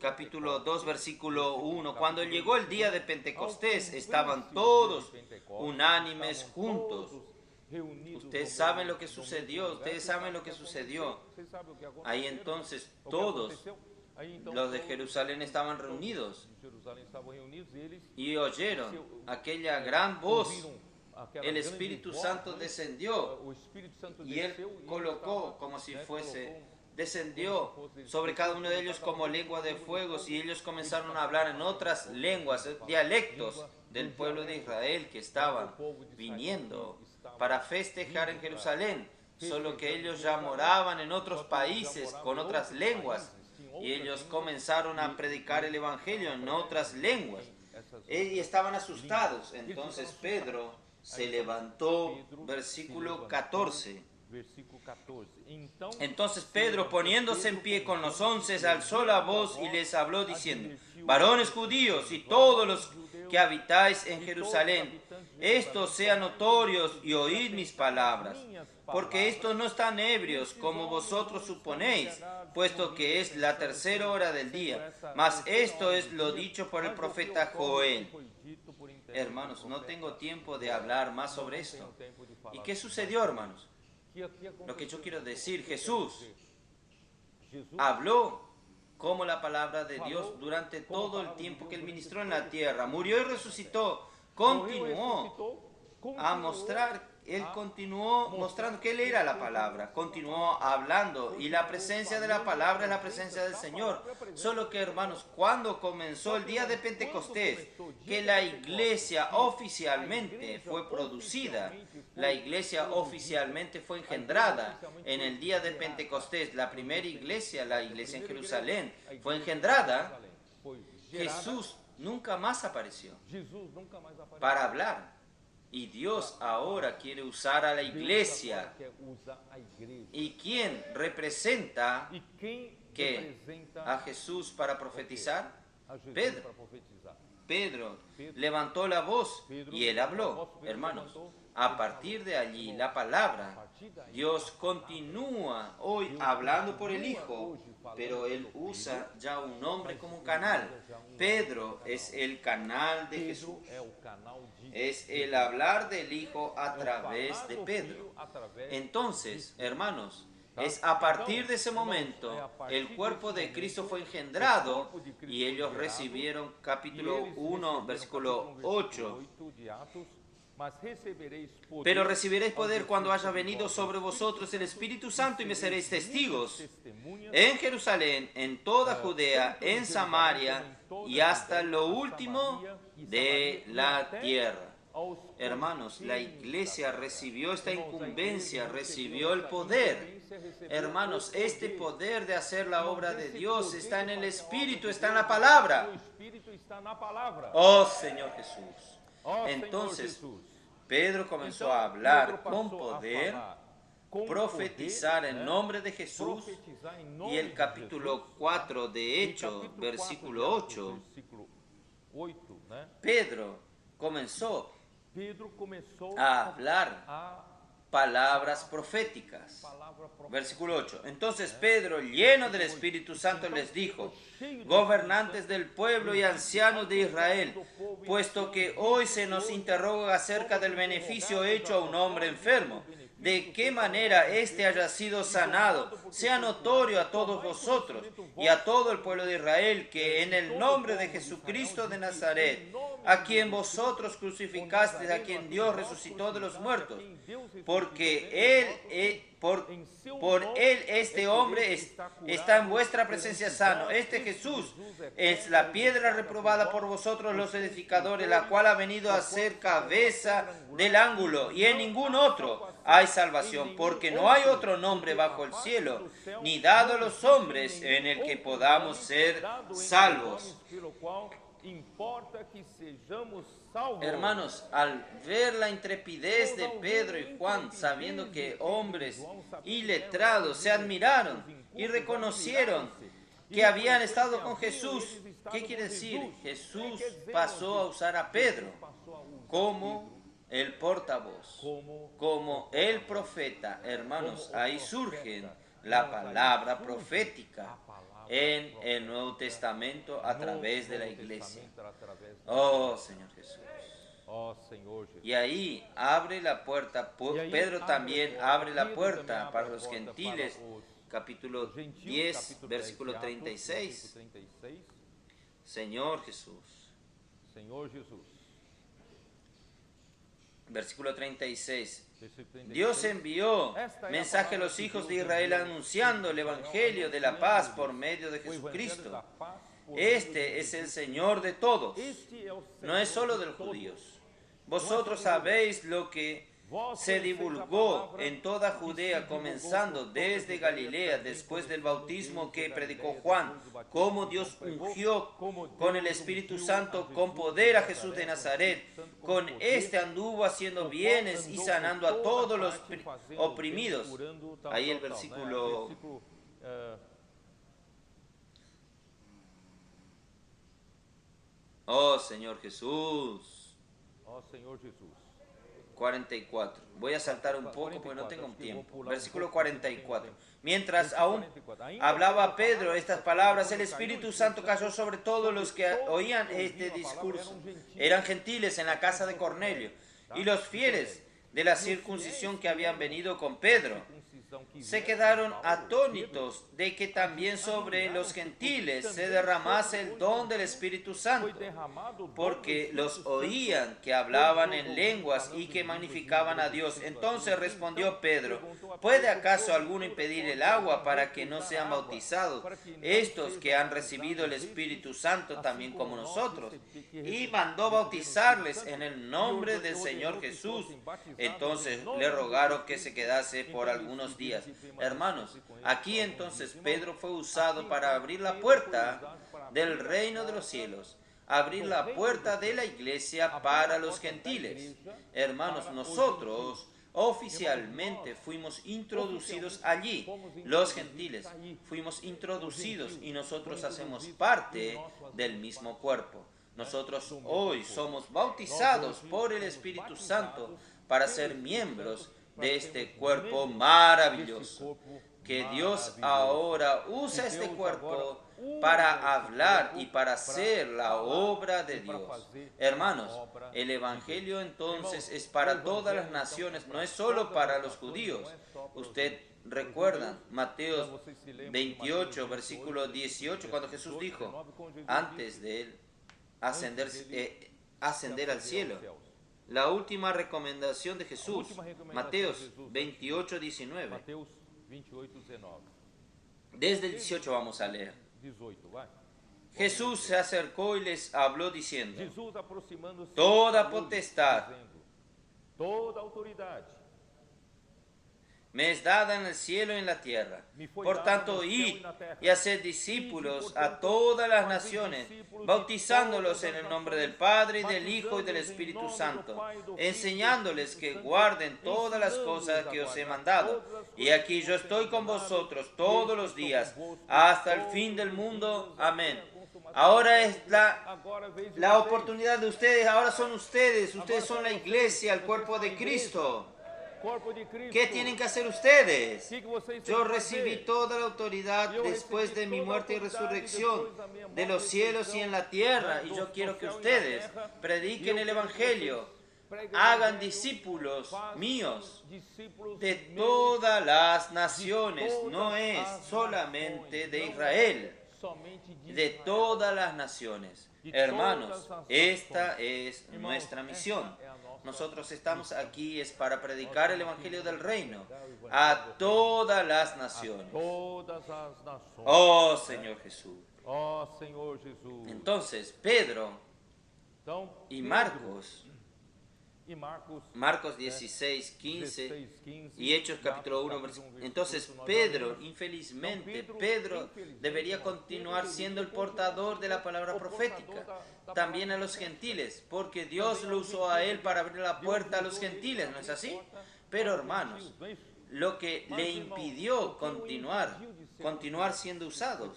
capítulo 2, versículo 1, cuando llegó el día de Pentecostés, estaban todos unánimes juntos. Ustedes saben lo que sucedió, ustedes saben lo que sucedió. Ahí entonces todos los de Jerusalén estaban reunidos y oyeron aquella gran voz. El Espíritu Santo descendió y Él colocó como si fuese, descendió sobre cada uno de ellos como lengua de fuego, y ellos comenzaron a hablar en otras lenguas, dialectos del pueblo de Israel que estaban viniendo para festejar en Jerusalén, solo que ellos ya moraban en otros países con otras lenguas. Y ellos comenzaron a predicar el Evangelio en otras lenguas. Y estaban asustados. Entonces Pedro se levantó, versículo 14. Entonces Pedro, poniéndose en pie con los 11, alzó la voz y les habló diciendo: varones judíos y todos los que habitáis en Jerusalén, esto sea notorios y oíd mis palabras. Porque estos no están ebrios como vosotros suponéis, puesto que es la tercera hora del día. Mas esto es lo dicho por el profeta Joel. Hermanos, no tengo tiempo de hablar más sobre esto. ¿Y qué sucedió, hermanos? Lo que yo quiero decir, Jesús habló como la palabra de Dios durante todo el tiempo que Él ministró en la tierra. Murió y resucitó. Continuó a mostrar. Él continuó mostrando que Él era la palabra, continuó hablando, y la presencia de la palabra es la presencia del Señor. Solo que, hermanos, cuando comenzó el día de Pentecostés, que la iglesia oficialmente fue producida, la iglesia oficialmente fue engendrada en el día de Pentecostés, la primera iglesia, la iglesia en Jerusalén, fue engendrada, Jesús nunca más apareció para hablar. Y Dios ahora quiere usar a la iglesia. ¿Y quién representa a Jesús para profetizar? Pedro. Pedro levantó la voz y él habló. Hermanos, a partir de allí la palabra, Dios continúa hoy hablando por el Hijo, pero Él usa ya un hombre como canal. Pedro es el canal de Jesús. Es el hablar del Hijo a través de Pedro. Entonces, hermanos, es a partir de ese momento el cuerpo de Cristo fue engendrado y ellos recibieron, capítulo 1, versículo 8. Pero recibiréis poder cuando haya venido sobre vosotros el Espíritu Santo y me seréis testigos en Jerusalén, en toda Judea, en Samaria y hasta lo último de la tierra. Hermanos, la iglesia recibió esta incumbencia, recibió el poder. Hermanos, este poder de hacer la obra de Dios está en el Espíritu, está en la palabra. Oh Señor Jesús. Entonces, Pedro comenzó a hablar con poder, profetizar en nombre de Jesús, y el capítulo 4 de Hechos, versículo 8, Pedro comenzó a hablar palabras proféticas. Versículo 8. Entonces Pedro, lleno del Espíritu Santo, les dijo: gobernantes del pueblo y ancianos de Israel, puesto que hoy se nos interroga acerca del beneficio hecho a un hombre enfermo, de qué manera éste haya sido sanado, sea notorio a todos vosotros y a todo el pueblo de Israel que en el nombre de Jesucristo de Nazaret, a quien vosotros crucificasteis, a quien Dios resucitó de los muertos, porque por él este hombre está en vuestra presencia sano. Este Jesús es la piedra reprobada por vosotros los edificadores, la cual ha venido a ser cabeza del ángulo, y en ningún otro hay salvación, porque no hay otro nombre bajo el cielo, ni dado a los hombres, en el que podamos ser salvos. Hermanos, al ver la intrepidez de Pedro y Juan, sabiendo que hombres iletrados se admiraron y reconocieron que habían estado con Jesús, ¿qué quiere decir? Jesús pasó a usar a Pedro como el portavoz, como el profeta. Hermanos, ahí surge la palabra profética en el Nuevo Testamento a través de la iglesia. Oh Señor Jesús. Y ahí abre la puerta, Pedro también abre la puerta para los gentiles, capítulo 10, versículo 36. Señor Jesús. Versículo 36. Dios envió mensaje a los hijos de Israel anunciando el evangelio de la paz por medio de Jesucristo. Este es el Señor de todos, no es solo de los judíos. Vosotros sabéis lo que se divulgó en toda Judea, comenzando desde Galilea, después del bautismo que predicó Juan, cómo Dios ungió con el Espíritu Santo con poder a Jesús de Nazaret. Con este anduvo haciendo bienes y sanando a todos los oprimidos. Ahí el versículo... Oh Señor Jesús. 44. Voy a saltar un poco porque no tengo tiempo. Versículo 44. Mientras aún hablaba Pedro estas palabras, el Espíritu Santo cayó sobre todos los que oían este discurso. Eran gentiles en la casa de Cornelio, y los fieles de la circuncisión que habían venido con Pedro se quedaron atónitos de que también sobre los gentiles se derramase el don del Espíritu Santo, porque los oían que hablaban en lenguas y que magnificaban a Dios. Entonces respondió Pedro: ¿puede acaso alguno impedir el agua para que no sean bautizados estos que han recibido el Espíritu Santo también como nosotros? Y mandó bautizarles en el nombre del Señor Jesús. Entonces le rogaron que se quedase por algunos días. Hermanos, aquí entonces Pedro fue usado para abrir la puerta del reino de los cielos, abrir la puerta de la iglesia para los gentiles. Hermanos, nosotros oficialmente fuimos introducidos allí, los gentiles fuimos introducidos, y nosotros hacemos parte del mismo cuerpo. Nosotros hoy somos bautizados por el Espíritu Santo para ser miembros de este cuerpo maravilloso. Que Dios ahora usa este cuerpo para hablar y para hacer la obra de Dios. Hermanos, el Evangelio entonces es para todas las naciones, no es solo para los judíos. Usted recuerda Mateo 28, versículo 18, cuando Jesús dijo, antes de él ascender al cielo, la última recomendación de Jesús, Mateo 28, 19. Desde el 18 vamos a leer. Jesús se acercó y les habló diciendo: toda potestad me es dada en el cielo y en la tierra. Por tanto, id y haced discípulos a todas las naciones, bautizándolos en el nombre del Padre, y del Hijo, y del Espíritu Santo, enseñándoles que guarden todas las cosas que os he mandado. Y aquí yo estoy con vosotros todos los días, hasta el fin del mundo. Amén. Ahora es la oportunidad de ustedes, ahora son ustedes son la iglesia, el cuerpo de Cristo. ¿Qué tienen que hacer ustedes? Yo recibí toda la autoridad después de mi muerte y resurrección de los cielos y en la tierra, y yo quiero que ustedes prediquen el Evangelio, hagan discípulos míos de todas las naciones, no es solamente de Israel. somente de de Israel. todas las naciones. Hermanos, esta es nuestra misión. Nosotros estamos aquí es para predicar el Evangelio del Reino a todas las naciones. Todas as nações. Oh Señor Jesús. Ó Senhor Jesus. Entonces, Pedro Então, y Pedro Marcos, e Marcos Marcos 16, 15 16, 15 y Hechos capítulo 1, entonces Pedro, infelizmente, Pedro debería continuar siendo el portador de la palabra profética, también a los gentiles, porque Dios lo usó a él para abrir la puerta a los gentiles, ¿no es así? Pero hermanos, lo que le impidió continuar siendo usado,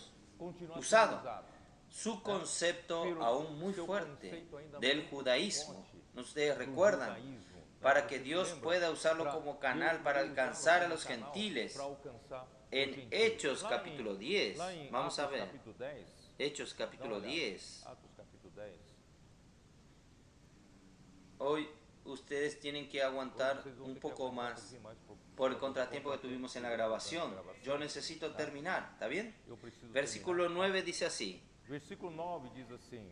su concepto aún muy fuerte del judaísmo. Ustedes recuerdan, para que Dios pueda usarlo como canal para alcanzar a los gentiles. En Hechos capítulo 10, vamos a ver, Hechos capítulo 10. Hoy ustedes tienen que aguantar un poco más por el contratiempo que tuvimos en la grabación. Yo necesito terminar, ¿está bien? Versículo 9 dice así. Versículo 9 diz assim: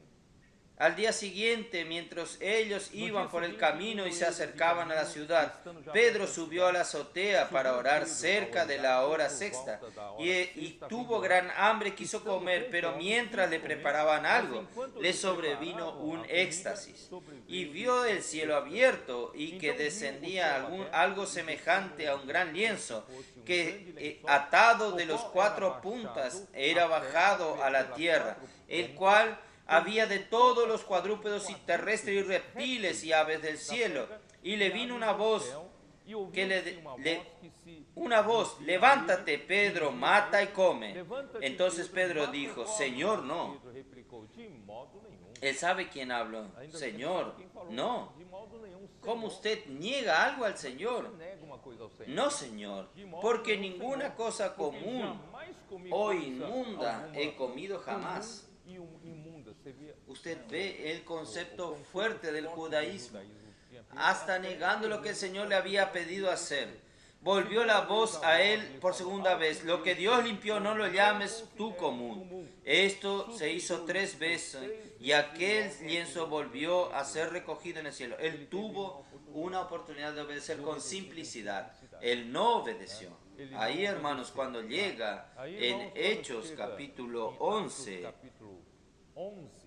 Al día siguiente, mientras ellos iban por el camino y se acercaban a la ciudad, Pedro subió a la azotea para orar cerca de la hora sexta y tuvo gran hambre, quiso comer, pero mientras le preparaban algo, le sobrevino un éxtasis y vio el cielo abierto y que descendía algo semejante a un gran lienzo que atado de los cuatro puntas era bajado a la tierra, el cual había de todos los cuadrúpedos y terrestres y reptiles y aves del cielo. Y le vino una voz levántate Pedro, mata y come. Entonces Pedro dijo, Señor, no. Él sabe quién habló. Señor, no. ¿Cómo usted niega algo al Señor? No, Señor, porque ninguna cosa común o inmunda he comido jamás. Usted ve el concepto fuerte del judaísmo, hasta negando lo que el Señor le había pedido hacer. Volvió la voz a él por segunda vez, lo que Dios limpió no lo llames tú común. Esto se hizo 3 veces y aquel lienzo volvió a ser recogido en el cielo. Él tuvo una oportunidad de obedecer con simplicidad. Él no obedeció. Ahí, hermanos, cuando llega en Hechos capítulo 11,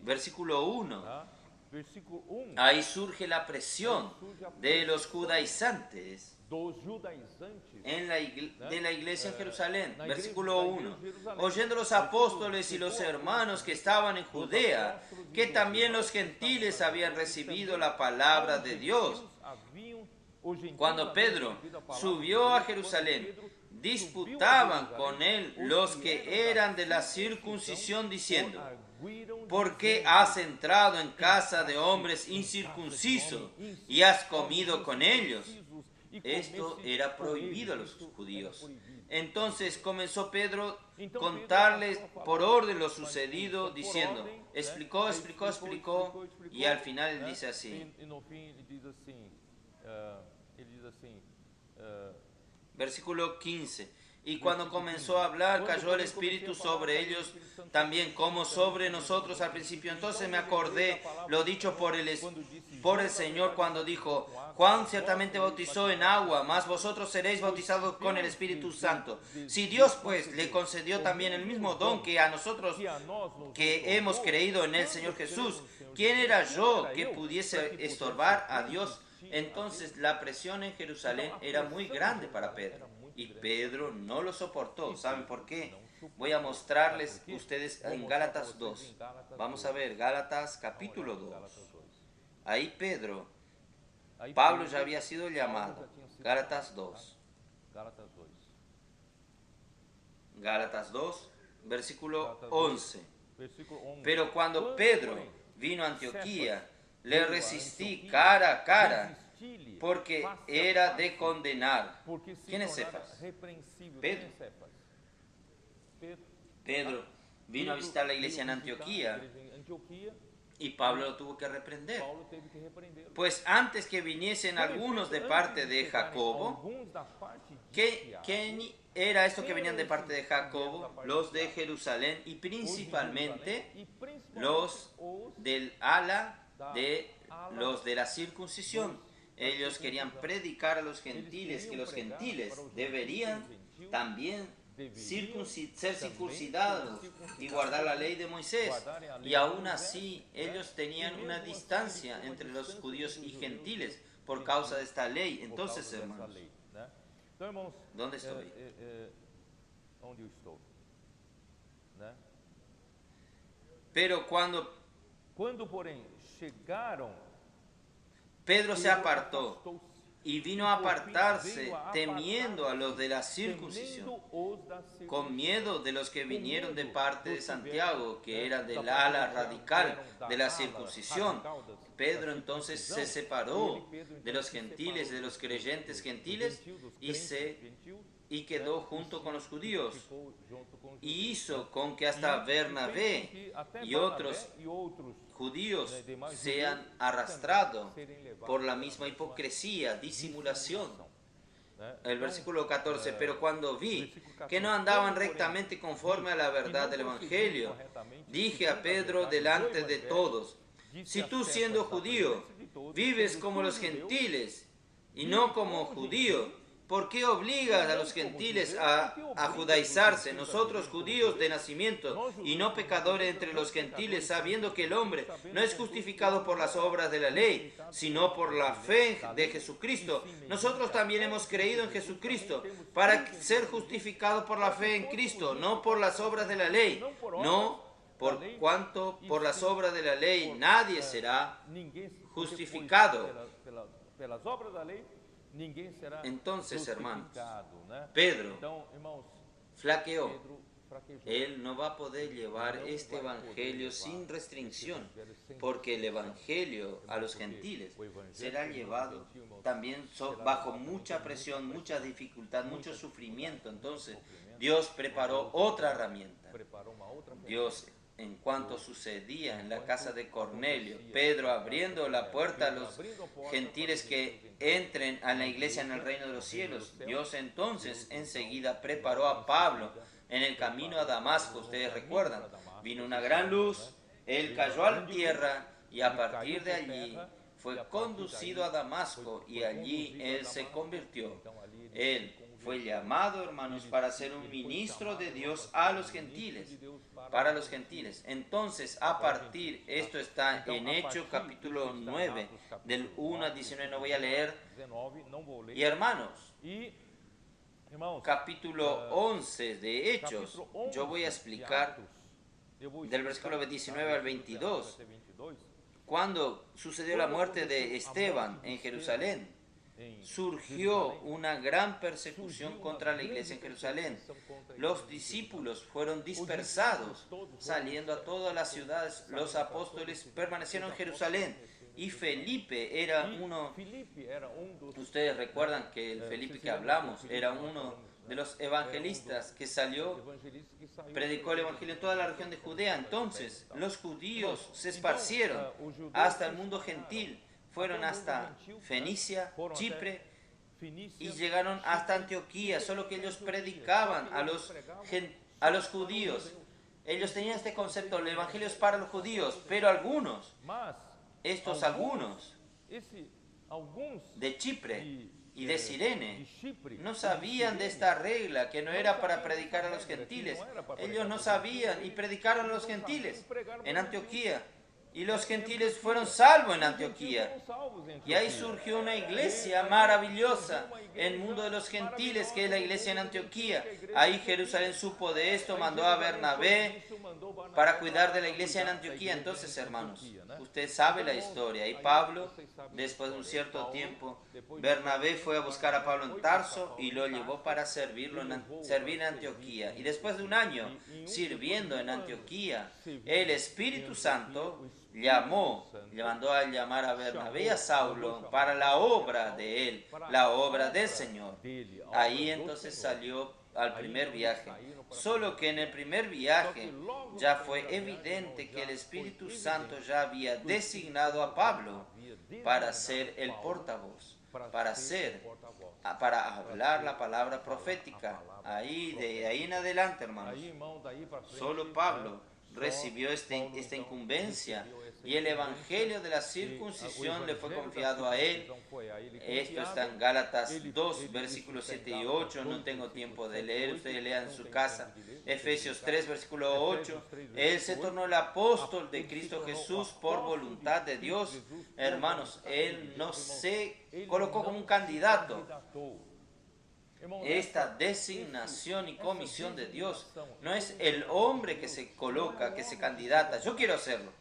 versículo 1, ahí surge la presión de los judaizantes de la iglesia en Jerusalén. Versículo 1, oyendo los apóstoles y los hermanos que estaban en Judea, que también los gentiles habían recibido la palabra de Dios. Cuando Pedro subió a Jerusalén, disputaban con él los que eran de la circuncisión, diciendo, ¿por qué has entrado en casa de hombres incircuncisos y has comido con ellos? Esto era prohibido a los judíos. Entonces comenzó Pedro a contarles por orden lo sucedido, diciendo, explicó, y al final él dice así. Versículo 15. Y cuando comenzó a hablar, cayó el Espíritu sobre ellos también como sobre nosotros al principio. Entonces me acordé lo dicho por el Señor cuando dijo, Juan ciertamente bautizó en agua, mas vosotros seréis bautizados con el Espíritu Santo. Si Dios pues le concedió también el mismo don que a nosotros que hemos creído en el Señor Jesús, ¿quién era yo que pudiese estorbar a Dios? Entonces la presión en Jerusalén era muy grande para Pedro. Y Pedro no lo soportó. ¿Saben por qué? Voy a mostrarles ustedes en Gálatas 2. Vamos a ver, Gálatas capítulo 2. Ahí Pablo ya había sido llamado. Gálatas 2. Gálatas 2, versículo 11. Pero cuando Pedro vino a Antioquía, le resistí cara a cara, porque era de condenar. ¿Quién es Cefas? Pedro vino a visitar la iglesia en Antioquía Y Pablo lo tuvo que reprender. Paulo teve que repreendê-lo. Pues antes que viniesen algunos de parte de Jacobo, alguns da parte de ¿quién era esto que venían de parte de Jacobo? Los de Jerusalén y principalmente los del ala de los de la circuncisión. Ellos querían predicar a los gentiles que los gentiles deberían también ser circuncidados y guardar la ley de Moisés. Y aún así ellos tenían una distancia entre los judíos y gentiles por causa de esta ley. Entonces, hermanos, Então, irmãos, ¿dónde estoy? onde eu estou? Né? Pero Quando, porém, chegaram, Pedro se apartó afastou-se, y vino a apartarse temiendo a los de la circuncisión, temendo os da circuncisão, con miedo de los que vinieron de parte de Santiago, que era del ala radical de la circuncisión. Pedro entonces se separó de los gentiles, de los creyentes gentiles, y quedó junto con los judíos. ficou junto com os Y hizo con que hasta Bernabé y otros judíos sean arrastrados por la misma hipocresía, disimulación. El versículo 14, pero cuando vi que no andaban rectamente conforme a la verdad del Evangelio, dije a Pedro delante de todos, si tú siendo judío vives como los gentiles y no como judío, ¿por qué obligas a los gentiles a judaizarse? Nosotros judíos de nacimiento y no pecadores entre los gentiles, sabiendo que el hombre no es justificado por las obras de la ley, sino por la fe de Jesucristo. Nosotros también hemos creído en Jesucristo para ser justificados por la fe en Cristo, no por las obras de la ley. No, por cuanto por las obras de la ley nadie será justificado. Pelas obras da lei, ninguém será Entonces, hermanos, justificado, né? Pedro Então, irmãos, flaqueó. Pedro fraquejou. Él no va a poder llevar este evangelio sin restricción, porque el evangelio a los gentiles será llevado también bajo mucha presión, mucha dificultad, mucho sufrimiento. Entonces, Dios preparó otra herramienta. Preparou uma outra Dios, en cuanto sucedía en la casa de Cornelio, Pedro abriendo la puerta a los gentiles que entren a la iglesia en el reino de los cielos, Dios entonces enseguida preparó a Pablo en el camino a Damasco. Ustedes recuerdan, vino una gran luz, él cayó a la tierra y a partir de allí fue conducido a Damasco y allí él se convirtió. Él fue llamado, hermanos, para ser un ministro de Dios a los gentiles, para los gentiles. Entonces, a partir, esto está en Hechos capítulo 9, del 1 al 19, no voy a leer. 19, não vou ler. Y hermanos, E, irmãos, capítulo 11 de Hechos, capítulo 11 yo voy a de explicar Atos, eu vou del explicar versículo 19 al 22, 22, cuando sucedió la muerte de Esteban en Jerusalén. Surgió una gran persecución contra la iglesia en Jerusalén. Los discípulos fueron dispersados, saliendo a todas las ciudades. Los apóstoles permanecieron en Jerusalén. Y Felipe era uno, Filipe era dos ustedes recuerdan que el Felipe que hablamos era uno de los evangelistas que salió, evangelistas que saiu. predicó el evangelio en toda la región de Judea. Entonces los judíos se esparcieron hasta el mundo gentil. Fueron hasta Fenicia, Chipre y llegaron hasta Antioquía, solo que ellos predicaban a los judíos. Ellos tenían este concepto, el evangelio es para los judíos, pero algunos, Mas estos algunos alguns de Chipre y de Cirene, de Chipre no sabían de esta regla, que no era para predicar a los gentiles. Ellos no sabían y predicaron a los gentiles en Antioquía. Y los gentiles fueron salvos en Antioquía. Y ahí surgió una iglesia maravillosa en el mundo de los gentiles, que es la iglesia en Antioquía. Ahí Jerusalén supo de esto, mandó a Bernabé para cuidar de la iglesia en Antioquía. Entonces, hermanos, usted sabe la historia. Y Pablo, después de un cierto tiempo, Bernabé fue a buscar a Pablo en Tarso y lo llevó para servir en Antioquía. Y después de un año sirviendo en Antioquía, el Espíritu Santo le mandó a llamar a Bernabé y a Saulo para la obra de él, la obra del Señor. Ahí entonces salió al primer viaje. Solo que en el primer viaje ya fue evidente que el Espíritu Santo ya había designado a Pablo para ser el portavoz, para hablar la palabra profética. De ahí en adelante, hermanos, solo Pablo recibió esta incumbencia y el evangelio de la circuncisión le fue confiado a él. Esto está en Gálatas 2, versículos 7 y 8. No tengo tiempo de leer, ustedes lean en su casa. Efesios 3, versículo 8. Él se tornó el apóstol de Cristo Jesús por voluntad de Dios. Hermanos, él no se colocó como un candidato. Esta designación y comisión de Dios no es el hombre que se coloca, que se candidata. Yo quiero hacerlo.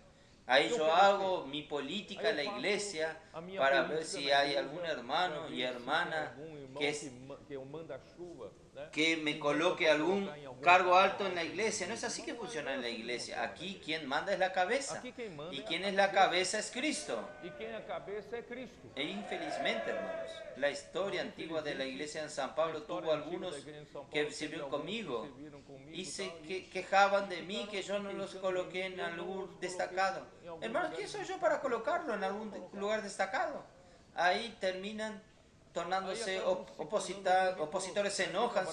Ahí yo hago mi política en la iglesia para ver si hay algún hermano y hermana que me coloque algún cargo alto en la iglesia. No es así que funciona en la iglesia. Aquí quien manda es la cabeza. Y quien es la cabeza es Cristo. E infelizmente, hermanos, la historia antigua de la iglesia en San Pablo tuvo algunos que sirvieron conmigo y se quejaban de mí que yo no los coloqué en algún destacado. Hermanos, ¿quién soy yo para colocarlo en algún lugar destacado? Ahí terminan tornándose opositores, se enojan.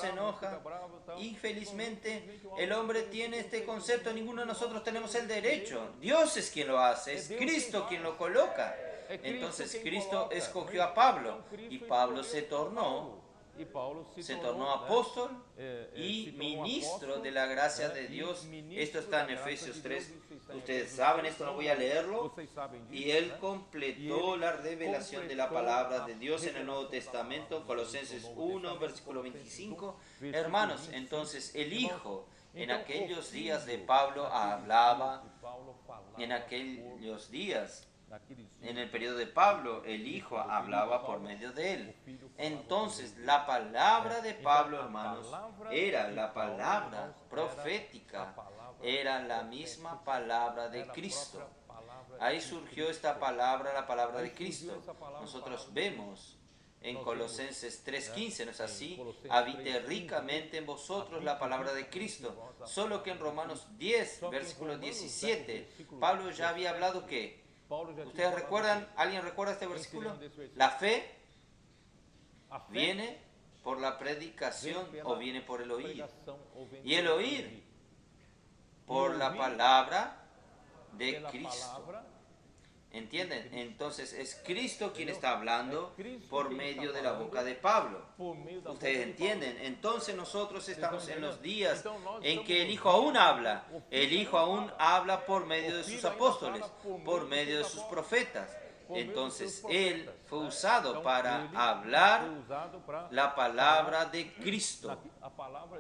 Infelizmente, el hombre tiene este concepto: ninguno de nosotros tenemos el derecho. Dios es quien lo hace, es Cristo quien lo coloca. Entonces Cristo escogió a Pablo y Pablo se tornó apóstol y ministro de la gracia de Dios. Esto está en Efesios 3. Ustedes saben esto, no voy a leerlo. Y él completó la revelación de la palabra de Dios en el Nuevo Testamento, Colosenses 1, versículo 25. Hermanos, entonces el Hijo en aquellos días de Pablo hablaba, en aquellos días, en el periodo de Pablo, el Hijo hablaba por medio de él. Entonces, la palabra de Pablo, hermanos, era la palabra profética, era la misma palabra de Cristo. Ahí surgió esta palabra, la palabra de Cristo. Nosotros vemos en Colosenses 3:15, ¿no es así? Habite ricamente en vosotros la palabra de Cristo. Solo que en Romanos 10, versículo 17, Pablo ya había hablado que, ¿ustedes recuerdan? ¿Alguien recuerda este versículo? La fe viene por la predicación o viene por el oír. Y el oír por la palabra de Cristo. ¿Entienden? Entonces es Cristo quien está hablando por medio de la boca de Pablo. ¿Ustedes entienden? Entonces nosotros estamos en los días en que el Hijo aún habla. El Hijo aún habla por medio de sus apóstoles, por medio de sus profetas. Entonces Él fue usado para hablar la palabra de Cristo.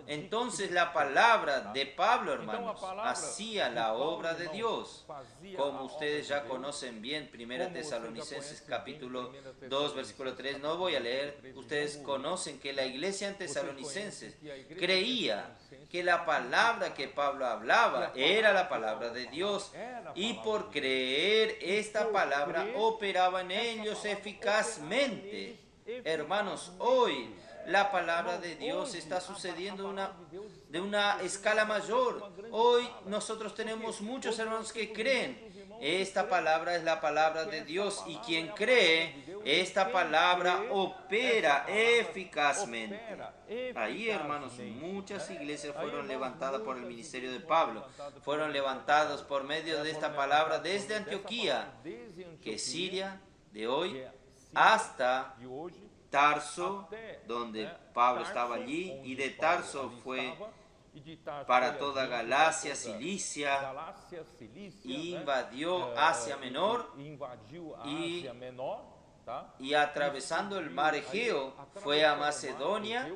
Entonces la palabra de Pablo, hermanos, hacía la obra de Dios. Como ustedes ya conocen bien, 1 Tesalonicenses capítulo 2, versículo 3, no voy a leer. Ustedes conocen que la iglesia en Tesalonicenses creía que la palabra que Pablo hablaba era la palabra de Dios, y por creer esta palabra operaba en ellos eficazmente. Hermanos, hoy la palabra de Dios está sucediendo de una escala mayor. Hoy nosotros tenemos muchos hermanos que creen. Esta palabra es la palabra de Dios, y quien cree, esta palabra opera eficazmente. Ahí, hermanos, muchas iglesias fueron levantadas por el ministerio de Pablo. Fueron levantadas por medio de esta palabra desde Antioquía, que es Siria de hoy, hasta Tarso, donde Pablo estaba allí, y de Tarso fue para toda Galacia, Cilicia, invadió Asia Menor y atravesando el mar Egeo fue a Macedonia.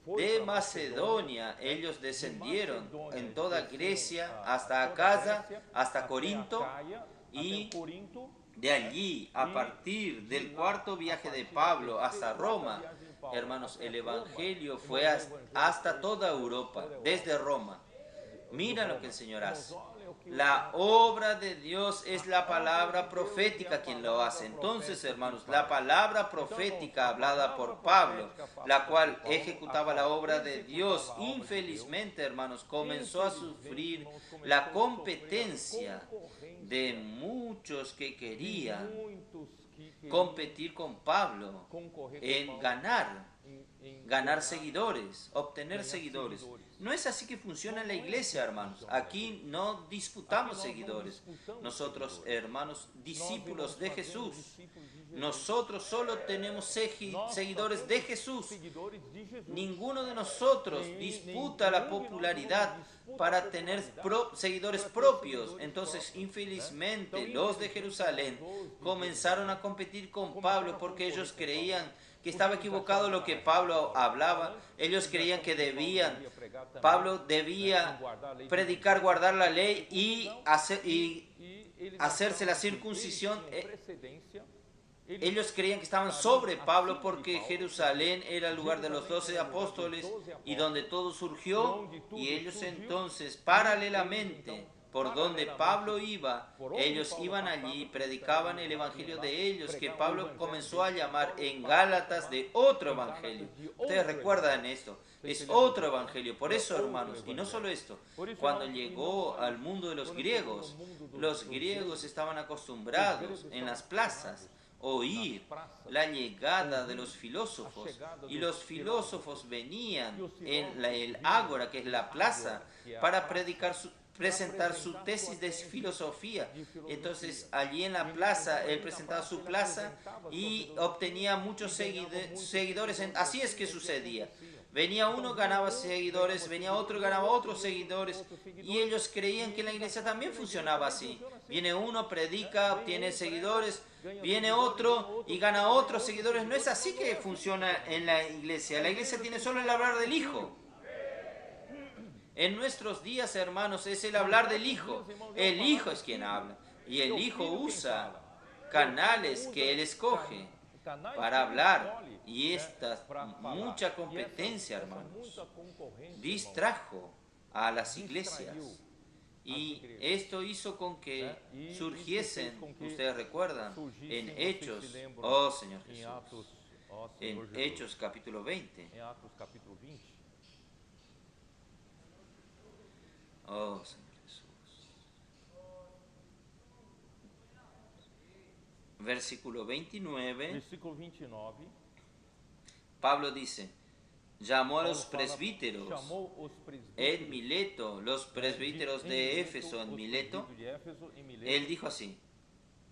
De Macedonia ellos descendieron en toda Grecia hasta Acaya, hasta Corinto, y de allí, a partir del cuarto viaje de Pablo hasta Roma, hermanos, el evangelio fue hasta toda Europa, desde Roma. Mira lo que el Señor hace. La obra de Dios es la palabra profética quien lo hace. Entonces, hermanos, la palabra profética hablada por Pablo, la cual ejecutaba la obra de Dios, infelizmente, hermanos, comenzó a sufrir la competencia de muchos que querían competir con Pablo en ganar seguidores, obtener seguidores. No es así que funciona en la iglesia, hermanos. Aquí no disputamos seguidores. Nosotros, hermanos, discípulos de Jesús, nosotros solo tenemos seguidores de Jesús. Ninguno de nosotros disputa la popularidad para tener seguidores propios. Entonces, infelizmente, los de Jerusalén comenzaron a competir con Pablo porque ellos creían que estaba equivocado lo que Pablo hablaba. Ellos creían que Pablo debía predicar, guardar la ley y hacerse la circuncisión. Ellos creían que estaban sobre Pablo porque Jerusalén era el lugar de los 12 apóstoles y donde todo surgió, y ellos entonces paralelamente por donde Pablo iba, ellos iban allí y predicaban el evangelio de ellos, que Pablo comenzó a llamar en Gálatas de otro evangelio. Ustedes recuerdan esto, es otro evangelio. Por eso, hermanos, y no solo esto, cuando llegó al mundo de los griegos estaban acostumbrados en las plazas oír la llegada de los filósofos, y los filósofos venían en el ágora, que es la plaza, para presentar su tesis de filosofía. Entonces allí en la plaza él presentaba su plaza y obtenía muchos seguidores. Así es que sucedía. Venía uno, ganaba seguidores, venía otro, ganaba otros seguidores, y ellos creían que en la iglesia también funcionaba así. Viene uno, predica, obtiene seguidores, viene otro y gana otros seguidores. No es así que funciona en la iglesia. La iglesia tiene solo el hablar del Hijo. En nuestros días, hermanos, es el hablar del Hijo. El Hijo es quien habla, y el Hijo usa canales que Él escoge para hablar, y esta mucha competencia, hermanos, distrajo a las iglesias, y esto hizo con que surgiesen, ustedes recuerdan, en Hechos, oh Señor Jesús, en Hechos capítulo 20, oh Señor Jesús, versículo 29, Pablo dice, llamó a los presbíteros en Mileto, los presbíteros de Éfeso en Mileto. Él dijo así,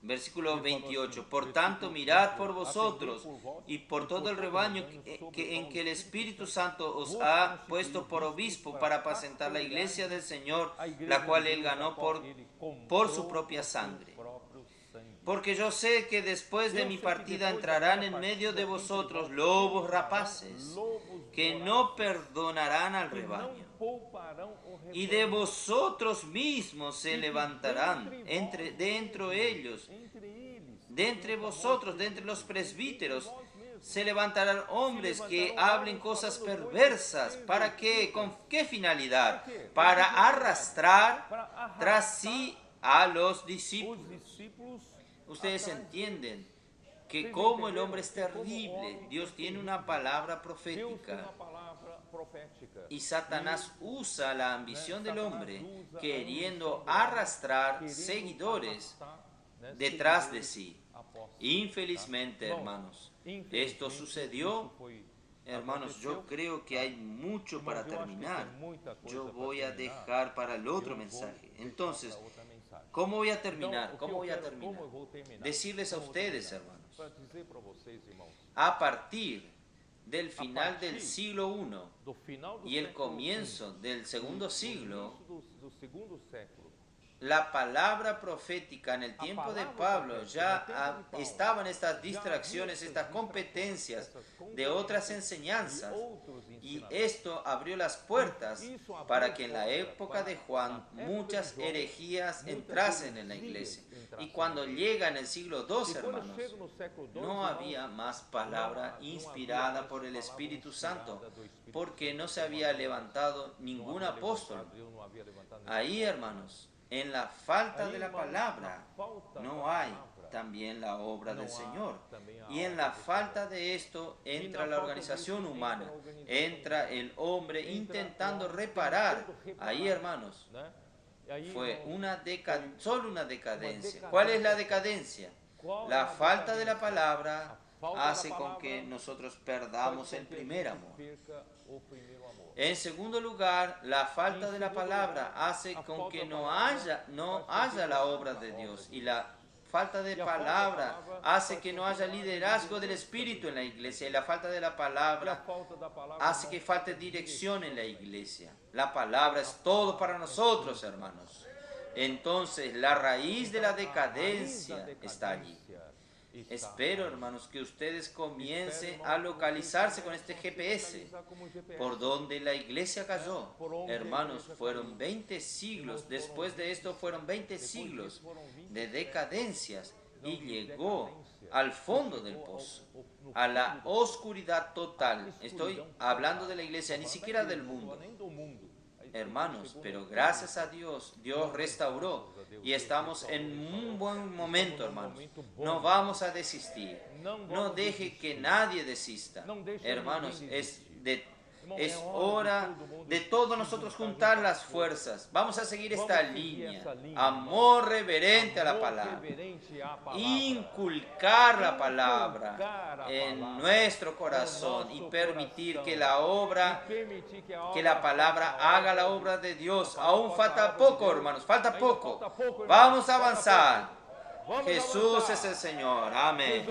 versículo 28, por tanto mirad por vosotros y por todo el rebaño en que el Espíritu Santo os ha puesto por obispo para apacentar la iglesia del Señor, la cual Él ganó por su propia sangre. Porque yo sé que después de mi partida entrarán en medio de vosotros lobos rapaces, que no perdonarán al rebaño. Y de vosotros mismos se levantarán de entre vosotros, de entre los presbíteros, se levantarán hombres que hablen cosas perversas. ¿Para qué? ¿Con qué finalidad? Para arrastrar tras sí a los discípulos. Ustedes entienden que como el hombre es terrible, Dios tiene una palabra profética, y Satanás usa la ambición del hombre queriendo arrastrar seguidores detrás de sí. Infelizmente, hermanos, esto sucedió. Hermanos, yo creo que hay mucho para terminar. Yo voy a dejar para el otro mensaje. Entonces, ¿cómo voy a terminar? Decirles a ustedes, hermanos, a partir del final del siglo I y el comienzo del segundo siglo, la palabra profética en el tiempo de Pablo ya estaban estas distracciones, estas competencias de otras enseñanzas. Y esto abrió las puertas para que en la época de Juan muchas herejías entrasen en la iglesia. Y cuando llega en el siglo II, hermanos, no había más palabra inspirada por el Espíritu Santo, porque no se había levantado ningún apóstol. Ahí, hermanos, en la falta de la palabra no hay también la obra del Señor. Y en la falta de esto entra la organización humana, entra el hombre intentando reparar. Ahí, hermanos, fue solo una decadencia. ¿Cuál es la decadencia? La falta de la palabra hace con que nosotros perdamos el primer amor. En segundo lugar, la falta de la palabra hace con que no haya la obra de Dios. Y la falta de palabra hace que no haya liderazgo del Espíritu en la iglesia. Y la falta de la palabra hace que falte dirección en la iglesia. La palabra es todo para nosotros, hermanos. Entonces, la raíz de la decadencia está allí. Espero, hermanos, que ustedes comiencen a localizarse con este GPS, por donde la iglesia cayó. Hermanos, fueron 20 siglos, después de esto fueron 20 siglos de decadencias y llegó al fondo del pozo, a la oscuridad total. Estoy hablando de la iglesia, ni siquiera del mundo. Hermanos, pero gracias a Dios, Dios restauró y estamos en un buen momento, hermanos. No vamos a desistir. No deje que nadie desista. Hermanos, es hora de todos nosotros juntar las fuerzas. Vamos a seguir esta línea. Amor reverente a la palabra. Inculcar la palabra en nuestro corazón y permitir que la palabra haga la obra de Dios. Aún falta poco, hermanos, falta poco. Vamos a avanzar. Jesús es el Señor. Amén.